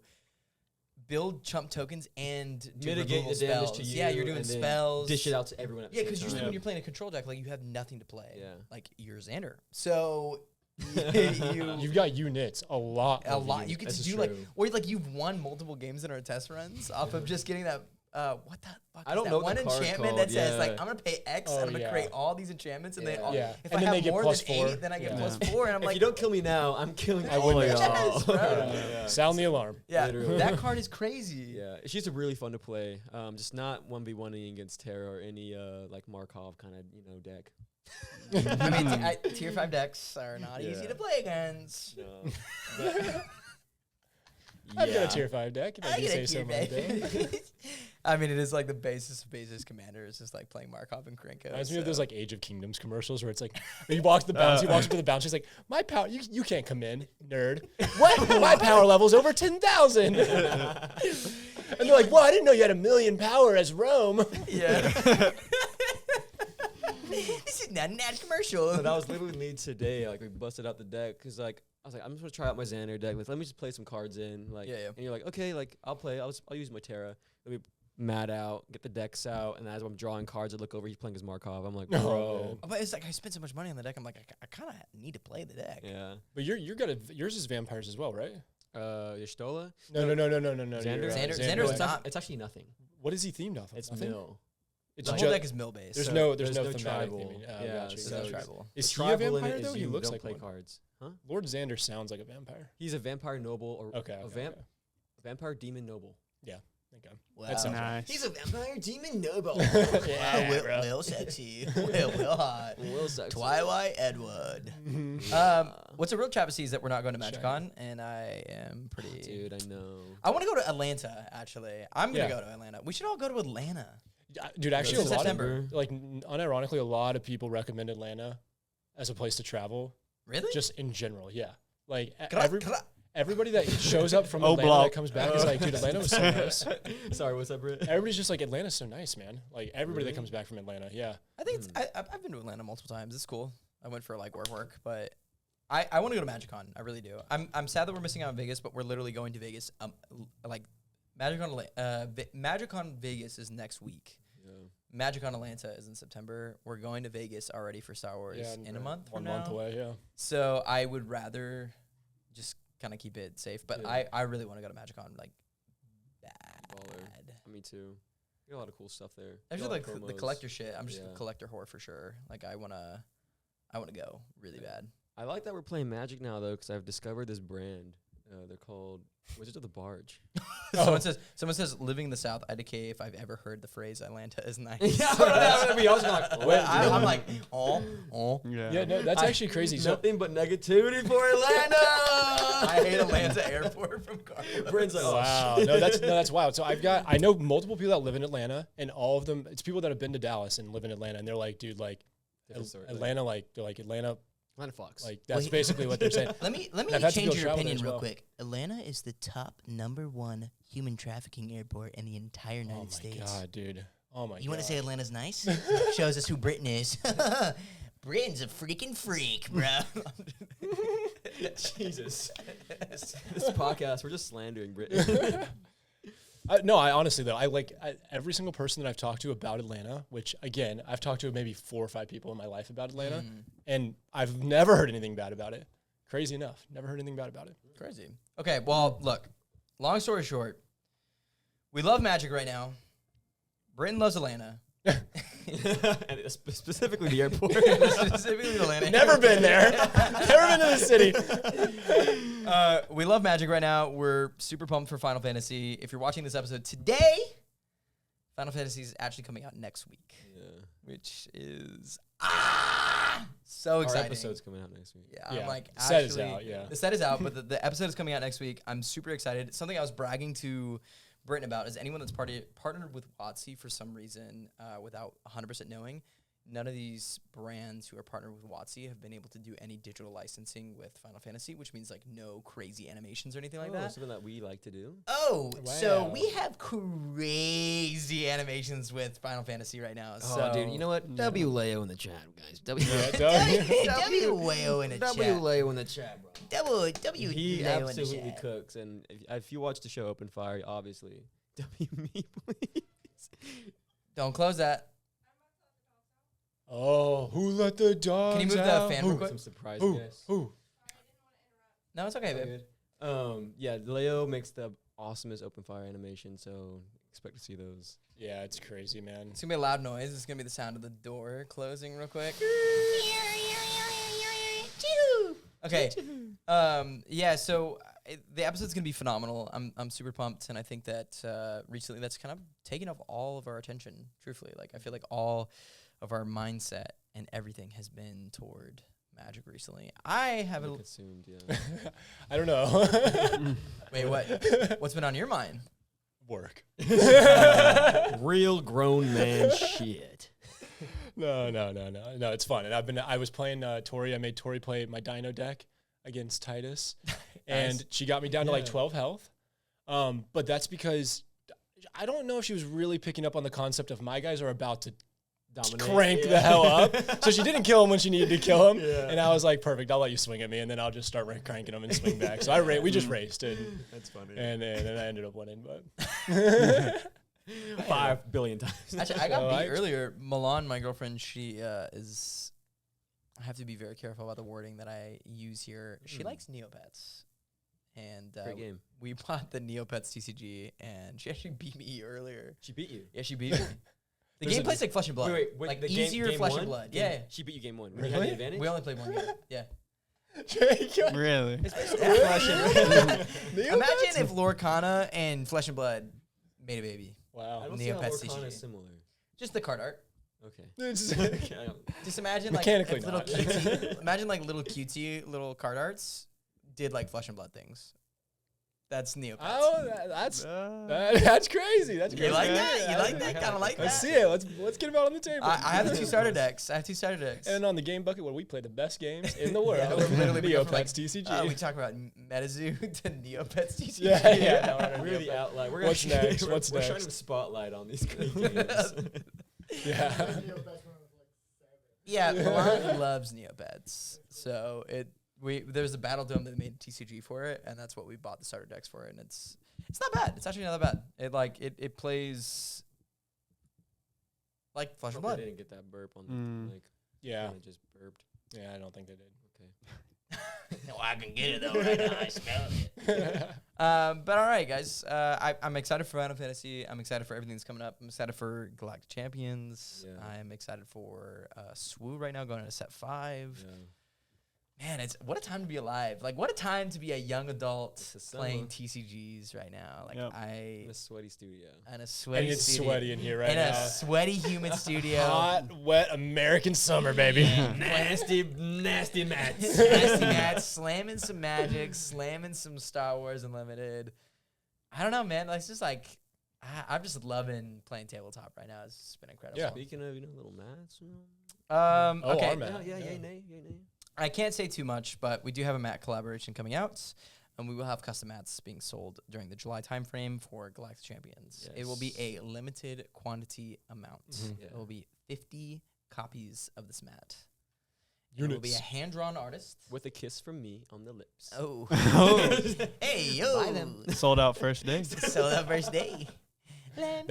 [SPEAKER 1] build chump tokens and do
[SPEAKER 2] Mitigate
[SPEAKER 1] removal
[SPEAKER 2] the damage
[SPEAKER 1] spells.
[SPEAKER 2] to you.
[SPEAKER 1] Yeah, you're doing
[SPEAKER 2] and then
[SPEAKER 1] spells.
[SPEAKER 2] Dish it out to everyone. At the
[SPEAKER 1] Yeah,
[SPEAKER 2] same
[SPEAKER 1] because usually
[SPEAKER 2] time.
[SPEAKER 1] when you're playing a control deck, like you have nothing to play.
[SPEAKER 2] Yeah.
[SPEAKER 1] Like you're Xander. So
[SPEAKER 3] You've got units, a lot.
[SPEAKER 1] a
[SPEAKER 3] of
[SPEAKER 1] lot.
[SPEAKER 3] units.
[SPEAKER 1] You get
[SPEAKER 2] This
[SPEAKER 1] to
[SPEAKER 2] is
[SPEAKER 1] do like,
[SPEAKER 2] true.
[SPEAKER 1] or like you've won multiple games in our test runs off of just getting that. What the fuck?
[SPEAKER 2] I
[SPEAKER 1] is
[SPEAKER 2] don't
[SPEAKER 1] that
[SPEAKER 2] know what
[SPEAKER 1] one
[SPEAKER 2] the card's
[SPEAKER 1] enchantment
[SPEAKER 2] called,
[SPEAKER 1] that says like
[SPEAKER 2] yeah.
[SPEAKER 1] I'm gonna pay X
[SPEAKER 3] Oh,
[SPEAKER 1] and I'm gonna
[SPEAKER 3] yeah.
[SPEAKER 1] create all these enchantments and they
[SPEAKER 2] Yeah.
[SPEAKER 1] all.
[SPEAKER 3] Yeah.
[SPEAKER 1] If
[SPEAKER 3] And
[SPEAKER 1] I
[SPEAKER 3] then
[SPEAKER 1] have
[SPEAKER 3] they get
[SPEAKER 1] more
[SPEAKER 3] plus
[SPEAKER 1] than
[SPEAKER 3] 4.
[SPEAKER 1] 8, then I get
[SPEAKER 3] Yeah.
[SPEAKER 1] plus 4, and I'm
[SPEAKER 2] If
[SPEAKER 1] like,
[SPEAKER 2] you don't kill me now, I'm killing
[SPEAKER 3] I
[SPEAKER 2] all
[SPEAKER 3] win
[SPEAKER 2] of
[SPEAKER 3] next
[SPEAKER 2] y'all.
[SPEAKER 1] time.
[SPEAKER 2] Yeah.
[SPEAKER 3] Sound the alarm.
[SPEAKER 1] yeah,
[SPEAKER 2] Literally.
[SPEAKER 1] that card is crazy.
[SPEAKER 2] Yeah, she's a really fun to play. Just not 1v1ing against Terra or any like Markov kind of deck.
[SPEAKER 1] I mean, tier 5 decks are not easy
[SPEAKER 2] Yeah.
[SPEAKER 1] to play against.
[SPEAKER 2] No.
[SPEAKER 3] I've got a tier 5 deck. If I do say so myself.
[SPEAKER 1] I mean, it is like the basis commander. It's just like playing Markov and Krenko.
[SPEAKER 3] Reminds me of those like Age of Kingdoms commercials where it's like when he walks to the bounce, he walks up to the bounce, he's like, "My power, you can't come in, nerd. What? My power level's over 10,000." And they're like, "Well, I didn't know you had 1,000,000 power as Rome."
[SPEAKER 1] Yeah. This is not an ad commercial.
[SPEAKER 2] So that was literally me today. Like we busted out the deck because like I was like, I'm just gonna try out my Xander deck. Let me just play some cards in. Like,
[SPEAKER 1] Yeah.
[SPEAKER 2] And you're like, okay, like I'll play. I'll use my Terra. Let me mad out, get the decks out, and as I'm drawing cards, I look over. He's playing his Markov. I'm like, bro.
[SPEAKER 1] But it's like I spent so much money on the deck. I'm like, I kind of need to play the deck.
[SPEAKER 2] Yeah.
[SPEAKER 3] But yours is vampires as well, right?
[SPEAKER 2] Your Stola?
[SPEAKER 3] No.
[SPEAKER 2] Xander?
[SPEAKER 1] Xander's not.
[SPEAKER 2] It's actually nothing.
[SPEAKER 3] What is he themed off of?
[SPEAKER 2] It's
[SPEAKER 3] Nothing?
[SPEAKER 2] mill.
[SPEAKER 3] It's
[SPEAKER 1] The
[SPEAKER 3] ju-
[SPEAKER 1] whole deck is mill based.
[SPEAKER 3] There's
[SPEAKER 2] So
[SPEAKER 3] no
[SPEAKER 2] there's no
[SPEAKER 3] thematic
[SPEAKER 2] tribal.
[SPEAKER 3] theming. Oh,
[SPEAKER 2] Yeah,
[SPEAKER 3] gotcha.
[SPEAKER 1] There's
[SPEAKER 2] so
[SPEAKER 1] no tribal.
[SPEAKER 3] Is
[SPEAKER 2] The
[SPEAKER 3] he a
[SPEAKER 2] tribal in
[SPEAKER 3] vampire
[SPEAKER 2] it
[SPEAKER 3] though?
[SPEAKER 2] is
[SPEAKER 3] He
[SPEAKER 2] you
[SPEAKER 3] looks
[SPEAKER 2] don't
[SPEAKER 3] like
[SPEAKER 2] play
[SPEAKER 3] one.
[SPEAKER 2] cards. Huh?
[SPEAKER 3] Lord Xander sounds like a vampire.
[SPEAKER 2] He's a vampire noble or
[SPEAKER 3] Okay.
[SPEAKER 2] vampire demon noble.
[SPEAKER 3] Okay.
[SPEAKER 1] Wow.
[SPEAKER 3] That sounds
[SPEAKER 4] Nice.
[SPEAKER 1] He's a vampire demon noble.
[SPEAKER 3] Yeah,
[SPEAKER 1] Will,
[SPEAKER 3] bro.
[SPEAKER 1] Will sexy. Will hot.
[SPEAKER 2] Will sexy.
[SPEAKER 1] Twilight Edward. What's a real travesty is that we're not going to MagicCon, and I am pretty.
[SPEAKER 2] Dude, I know.
[SPEAKER 1] I want to go to Atlanta. Actually, I'm gonna
[SPEAKER 3] Yeah.
[SPEAKER 1] go to Atlanta. We should all go to Atlanta.
[SPEAKER 3] Dude, actually,
[SPEAKER 1] It's
[SPEAKER 3] a lot
[SPEAKER 1] September.
[SPEAKER 3] of like, unironically, a lot of people recommend Atlanta as a place to travel,
[SPEAKER 1] Really?
[SPEAKER 3] just in general. Yeah, like
[SPEAKER 1] Gra-
[SPEAKER 3] everybody that shows up from
[SPEAKER 4] Oh,
[SPEAKER 3] Atlanta
[SPEAKER 4] blah.
[SPEAKER 3] that comes back is like, dude, Atlanta was so nice.
[SPEAKER 2] Sorry, what's up, Britt?
[SPEAKER 3] Everybody's just like, Atlanta's so nice, man. Like everybody
[SPEAKER 2] Really?
[SPEAKER 3] that comes back from Atlanta, yeah.
[SPEAKER 1] I think it's. I've been to Atlanta multiple times. It's cool. I went for like work, but I want to go to MagicCon. I really do. I'm sad that we're missing out on Vegas, but we're literally going to Vegas. Like MagicCon Vegas is next week.
[SPEAKER 2] Yeah.
[SPEAKER 1] MagicCon Atlanta is in September. We're going to Vegas already for Star Wars in a month.
[SPEAKER 3] 1
[SPEAKER 1] from
[SPEAKER 3] month
[SPEAKER 1] now.
[SPEAKER 3] away, yeah.
[SPEAKER 1] So I would rather just kind of keep it safe. But
[SPEAKER 2] Yeah.
[SPEAKER 1] I really want to go to MagicCon. Like bad.
[SPEAKER 2] Baller. Me too. You got a lot of cool stuff there.
[SPEAKER 1] I
[SPEAKER 2] Got
[SPEAKER 1] just
[SPEAKER 2] a lot
[SPEAKER 1] like
[SPEAKER 2] of
[SPEAKER 1] the
[SPEAKER 2] promos.
[SPEAKER 1] collector shit. I'm just
[SPEAKER 2] Yeah.
[SPEAKER 1] a collector whore for sure. Like I wanna go really bad.
[SPEAKER 2] I like that we're playing Magic now though, because I've discovered this brand. They're called Wizards of the Barge.
[SPEAKER 1] Someone says living in the South, IDK. If I've ever heard the phrase Atlanta is nice.
[SPEAKER 2] I was like, what?
[SPEAKER 1] I'm like, oh.
[SPEAKER 3] Yeah, no, that's actually crazy. So
[SPEAKER 2] Nothing but negativity for Atlanta.
[SPEAKER 1] I hate Atlanta Airport from Garabage.
[SPEAKER 2] Brent's like,
[SPEAKER 3] wow, that's wild. So I know multiple people that live in Atlanta, and all of them, it's people that have been to Dallas and live in Atlanta, and they're like, dude, like
[SPEAKER 2] Different story.
[SPEAKER 3] Atlanta, like they're like Atlanta,
[SPEAKER 2] Atlanta Fox.
[SPEAKER 3] like that's basically what they're saying.
[SPEAKER 1] Let me
[SPEAKER 3] I've had to
[SPEAKER 1] change
[SPEAKER 3] go
[SPEAKER 1] your
[SPEAKER 3] travel there
[SPEAKER 1] opinion
[SPEAKER 3] as
[SPEAKER 1] real
[SPEAKER 3] well.
[SPEAKER 1] quick. Atlanta is the top #1 human trafficking airport in the entire
[SPEAKER 3] Oh
[SPEAKER 1] United
[SPEAKER 3] my
[SPEAKER 1] States.
[SPEAKER 3] god, dude. Oh my god.
[SPEAKER 1] You want to say Atlanta's nice? Shows us who Britton is. Britton's a freaking freak, bro.
[SPEAKER 2] Jesus. this podcast, we're just slandering Britain.
[SPEAKER 3] No, I honestly though, every single person that I've talked to about Atlanta, which again, I've talked to maybe 4 or 5 people in my life about Atlanta, and I've never heard anything bad about it. Crazy enough, never heard anything bad about it.
[SPEAKER 1] Crazy. Okay, well, look. Long story short, we love Magic right now. Britton loves Atlanta.
[SPEAKER 2] And specifically the airport.
[SPEAKER 1] Specifically Atlanta.
[SPEAKER 3] Never been there. Never been to the city.
[SPEAKER 1] We love Magic right now. We're super pumped for Final Fantasy. If you're watching this episode today, Final Fantasy is actually coming out next week, which is so
[SPEAKER 2] Our
[SPEAKER 1] exciting.
[SPEAKER 2] episode's coming out next week.
[SPEAKER 1] Yeah, I'm like,
[SPEAKER 3] the set
[SPEAKER 1] actually,
[SPEAKER 3] is out, yeah.
[SPEAKER 1] The set is out, but the episode is coming out next week. I'm super excited. Something I was bragging to Britton about is anyone that's partnered with WotC for some reason without 100% knowing, none of these brands who are partnered with WotC have been able to do any digital licensing with Final Fantasy, which means like no crazy animations or anything like that.
[SPEAKER 2] Something that we like to do.
[SPEAKER 1] Oh, so
[SPEAKER 3] Wow.
[SPEAKER 1] we have crazy animations with Final Fantasy right now. So
[SPEAKER 2] dude, you know what? W Leo in the chat, guys. W
[SPEAKER 1] W Leo in the
[SPEAKER 2] W
[SPEAKER 1] chat.
[SPEAKER 2] Leo in the chat, bro.
[SPEAKER 1] W
[SPEAKER 2] He
[SPEAKER 1] Leo in the
[SPEAKER 2] absolutely
[SPEAKER 1] chat.
[SPEAKER 2] cooks, and if you watch the show Open Fire, obviously, W me please.
[SPEAKER 1] Don't close that.
[SPEAKER 3] Oh, who let the dogs
[SPEAKER 1] Can you move the
[SPEAKER 3] out?
[SPEAKER 1] fan
[SPEAKER 3] Who?
[SPEAKER 1] real quick?
[SPEAKER 2] Some surprise
[SPEAKER 3] Who?
[SPEAKER 2] guests.
[SPEAKER 3] Who?
[SPEAKER 1] No, it's okay, babe.
[SPEAKER 2] Yeah, Leo makes the awesomest Open Fire animation, so expect to see those.
[SPEAKER 3] Yeah, it's crazy, man.
[SPEAKER 1] It's gonna be a loud noise. It's gonna be the sound of the door closing real quick. Okay. Yeah. So the episode's gonna be phenomenal. I'm super pumped, and I think that recently that's kind of taken up all of our attention. Truthfully, like I feel like all of our mindset and everything has been toward Magic recently. I have
[SPEAKER 2] Consumed, yeah.
[SPEAKER 3] I don't know.
[SPEAKER 1] Wait, what? What's been on your mind?
[SPEAKER 3] Work.
[SPEAKER 2] Real grown man shit.
[SPEAKER 3] No, it's fun. And I was playing Tori. I made Tori play my Dino deck against Titus, and she got me down to like 12 health. But that's because I don't know if she was really picking up on the concept of my guys are about to crank the hell up. So she didn't kill him when she needed to kill him. Yeah. And I was like, perfect, I'll let you swing at me, and then I'll just start cranking him and swing back. So we just raced. And
[SPEAKER 2] that's funny.
[SPEAKER 3] And then I ended up winning. But
[SPEAKER 2] 5 billion times.
[SPEAKER 1] Actually, I got beat earlier. Milan, my girlfriend, she is... I have to be very careful about the wording that I use here. She likes Neopets. And
[SPEAKER 2] great game.
[SPEAKER 1] We bought the Neopets TCG, and she actually beat me earlier.
[SPEAKER 2] She beat you?
[SPEAKER 1] Yeah, she beat me. The game plays like Flesh and Blood.
[SPEAKER 2] Wait,
[SPEAKER 1] like
[SPEAKER 2] the
[SPEAKER 1] easier
[SPEAKER 2] game
[SPEAKER 1] Flesh
[SPEAKER 2] one?
[SPEAKER 1] and Blood.
[SPEAKER 2] Game,
[SPEAKER 1] Yeah.
[SPEAKER 2] She beat you game 1.
[SPEAKER 3] Really?
[SPEAKER 2] You had the advantage?
[SPEAKER 1] We only played one game. Yeah.
[SPEAKER 4] Really?
[SPEAKER 1] It's basically Flesh and Imagine if Lorcana and Flesh and Blood made a baby.
[SPEAKER 3] Wow.
[SPEAKER 2] I don't see how
[SPEAKER 1] Neopets
[SPEAKER 2] Lorcana
[SPEAKER 1] TCG.
[SPEAKER 2] is similar.
[SPEAKER 1] Just the card art.
[SPEAKER 2] Okay.
[SPEAKER 1] Just imagine like
[SPEAKER 3] Mechanically
[SPEAKER 1] if little
[SPEAKER 3] not.
[SPEAKER 1] cutesy, imagine like little cutesy little card arts did like Flesh and Blood things. That's Neopets.
[SPEAKER 3] Oh, that's crazy. That's crazy.
[SPEAKER 1] You like that? You like that? Kind of like
[SPEAKER 3] Let's
[SPEAKER 1] that?
[SPEAKER 3] see it. Let's get them out on the table.
[SPEAKER 1] I have the 2 starter decks.
[SPEAKER 3] And on the game bucket where we play the best games in the world,
[SPEAKER 1] Yeah, literally we go from,
[SPEAKER 3] Neopets TCG.
[SPEAKER 1] we talk about MetaZoo to Neopets TCG.
[SPEAKER 3] Yeah.
[SPEAKER 2] We're the outlier.
[SPEAKER 3] What's next? What's
[SPEAKER 2] We're shining
[SPEAKER 3] next?
[SPEAKER 2] the spotlight on these great games.
[SPEAKER 3] Yeah.
[SPEAKER 1] Yeah, Milan loves Neopets. So there's a Battle Dome that made TCG for it, and that's what we bought the starter decks for, and it's not bad. It's actually not that bad. It plays like Flesh and Blood.
[SPEAKER 2] They didn't get that burp on the
[SPEAKER 3] Yeah.
[SPEAKER 2] It just burped.
[SPEAKER 3] Yeah, I don't think they did.
[SPEAKER 2] Okay.
[SPEAKER 1] No, I can get it though right now. I smell it. But all right, guys. I'm excited for Final Fantasy. I'm excited for everything that's coming up. I'm excited for Galactic Champions.
[SPEAKER 2] Yeah.
[SPEAKER 1] I'm excited for SWU right now going into set 5.
[SPEAKER 2] Yeah.
[SPEAKER 1] Man, what a time to be alive. Like, what a time to be a young adult
[SPEAKER 2] summer.
[SPEAKER 1] playing TCGs right now. Like,
[SPEAKER 4] Yep.
[SPEAKER 2] In a sweaty studio.
[SPEAKER 1] in a sweaty
[SPEAKER 3] And it's
[SPEAKER 1] studio.
[SPEAKER 3] sweaty in here right
[SPEAKER 1] in
[SPEAKER 3] now.
[SPEAKER 1] a sweaty, humid studio.
[SPEAKER 3] Hot, wet American summer, baby.
[SPEAKER 2] Nasty mats.
[SPEAKER 1] Nasty mats, slamming some Magic, slamming some Star Wars Unlimited. I don't know, man. Like, it's just like, I'm just loving playing tabletop right now. It's been incredible.
[SPEAKER 3] Yeah.
[SPEAKER 2] Speaking of, little mats.
[SPEAKER 1] Okay.
[SPEAKER 3] our mat.
[SPEAKER 2] Yeah, yay, nay.
[SPEAKER 1] I can't say too much, but we do have a mat collaboration coming out, and we will have custom mats being sold during the July timeframe for Galactic Champions. It will be a limited quantity amount.
[SPEAKER 2] Yeah.
[SPEAKER 1] It will be 50 copies of this mat. It will be a hand-drawn artist.
[SPEAKER 2] With a kiss from me on the lips.
[SPEAKER 1] Oh.
[SPEAKER 4] Oh,
[SPEAKER 1] Hey, yo.
[SPEAKER 2] Buy them.
[SPEAKER 4] sold out first day.
[SPEAKER 1] Sold out first day.
[SPEAKER 3] That'd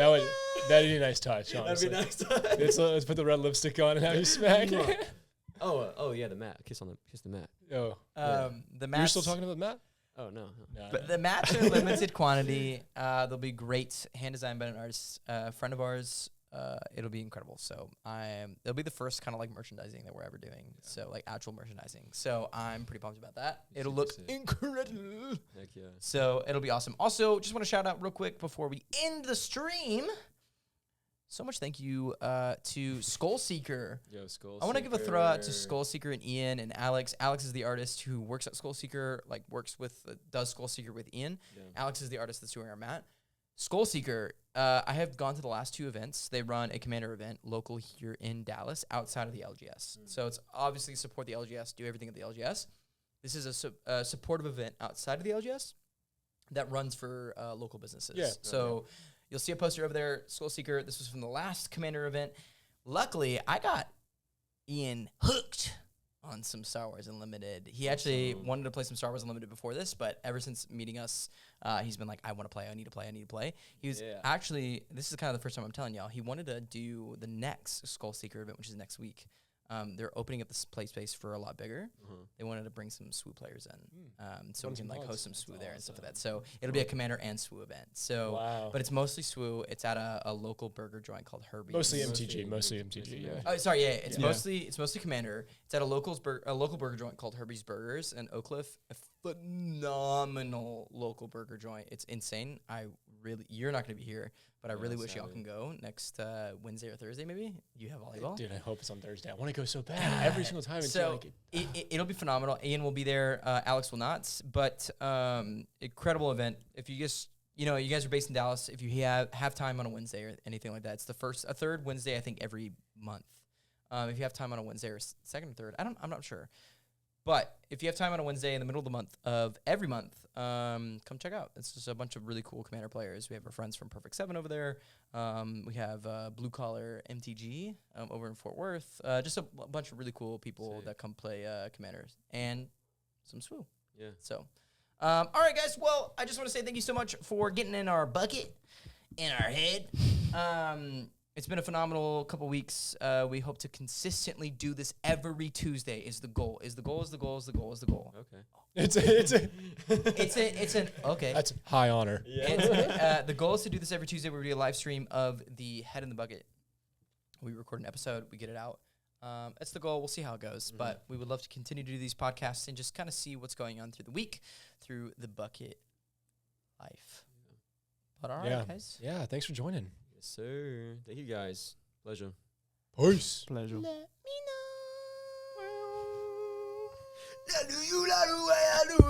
[SPEAKER 3] be a nice touch, honestly.
[SPEAKER 2] That'd be nice.
[SPEAKER 3] Let's put the red lipstick on and have you smack.
[SPEAKER 2] Oh yeah, the mat. Kiss the mat.
[SPEAKER 3] Oh,
[SPEAKER 1] The mats,
[SPEAKER 3] you're still talking about Matt?
[SPEAKER 2] Oh no.
[SPEAKER 1] But the mats are limited quantity. They'll be great, hand designed by an artist, friend of ours. It'll be incredible. So it'll be the first kind of like merchandising that we're ever doing. Yeah. So like actual merchandising. So I'm pretty pumped about that. It'll look incredible.
[SPEAKER 2] Heck yeah.
[SPEAKER 1] So it'll be awesome. Also, just want to shout out real quick before we end the stream. So much thank you to Skullseeker.
[SPEAKER 2] Yo, Skullseeker.
[SPEAKER 1] I want to give a throw out to Skullseeker and Ian and Alex. Alex is the artist who works at Skullseeker, does Skullseeker with Ian.
[SPEAKER 2] Yeah.
[SPEAKER 1] Alex is the artist that's doing our mat. Skullseeker, I have gone to the last 2 events. They run a commander event local here in Dallas outside of the LGS. So it's obviously support the LGS, do everything at the LGS. This is a supportive event outside of the LGS that runs for local businesses.
[SPEAKER 3] Yeah.
[SPEAKER 1] So you'll see a poster over there, Skullseeker. This was from the last commander event. Luckily, I got Ian hooked on some Star Wars Unlimited. He actually wanted to play some Star Wars Unlimited before this, but ever since meeting us, he's been like, I want to play, I need to play. He was actually, this is kind of the first time I'm telling y'all, he wanted to do the next Skullseeker event, which is next week. They're opening up this play space for a lot bigger. They wanted to bring some SWU players in, so we can like host some SWU there and stuff like that. So it'll be a commander and SWU event. So, but it's mostly SWU. It's at a local burger joint called Herbie's.
[SPEAKER 3] Mostly MTG. Yeah.
[SPEAKER 1] Oh, sorry, yeah. It's mostly commander. It's at a local burger joint called Herbie's Burgers in Oak Cliff. A phenomenal local burger joint. It's insane. I really, you're not going to be here, but I
[SPEAKER 2] Yeah,
[SPEAKER 1] really wish y'all
[SPEAKER 2] sadly.
[SPEAKER 1] can go next Wednesday or Thursday, maybe. You have volleyball.
[SPEAKER 3] Dude, I hope it's on Thursday. I want to go so bad every single time.
[SPEAKER 1] So it'll be phenomenal. Ian will be there. Alex will not. But incredible event. If you just, you guys are based in Dallas. If you have time on a Wednesday or anything like that, it's a third Wednesday, I think, every month. If you have time on a Wednesday or second or third, I'm not sure. But if you have time on a Wednesday in the middle of the month of every month, come check out. It's just a bunch of really cool Commander players. We have our friends from Perfect 7 over there. We have Blue Collar MTG over in Fort Worth. Just a bunch of really cool people that come play Commanders and some SWU.
[SPEAKER 2] Yeah.
[SPEAKER 1] So, all right, guys. Well, I just want to say thank you so much for getting in our bucket, in our head. It's been a phenomenal couple weeks. We hope to consistently do this every Tuesday. Is the goal?
[SPEAKER 2] Okay.
[SPEAKER 1] It's an okay.
[SPEAKER 3] That's high honor.
[SPEAKER 1] The goal is to do this every Tuesday. We do a live stream of the Head in the Bucket. We record an episode. We get it out. That's the goal. We'll see how it goes. But we would love to continue to do these podcasts and just kind of see what's going on through the week, through the bucket life. But all right, guys.
[SPEAKER 3] Yeah, thanks for joining.
[SPEAKER 2] Yes, sir. Thank you guys. Pleasure.
[SPEAKER 3] Peace.
[SPEAKER 4] Pleasure.
[SPEAKER 1] Let me know.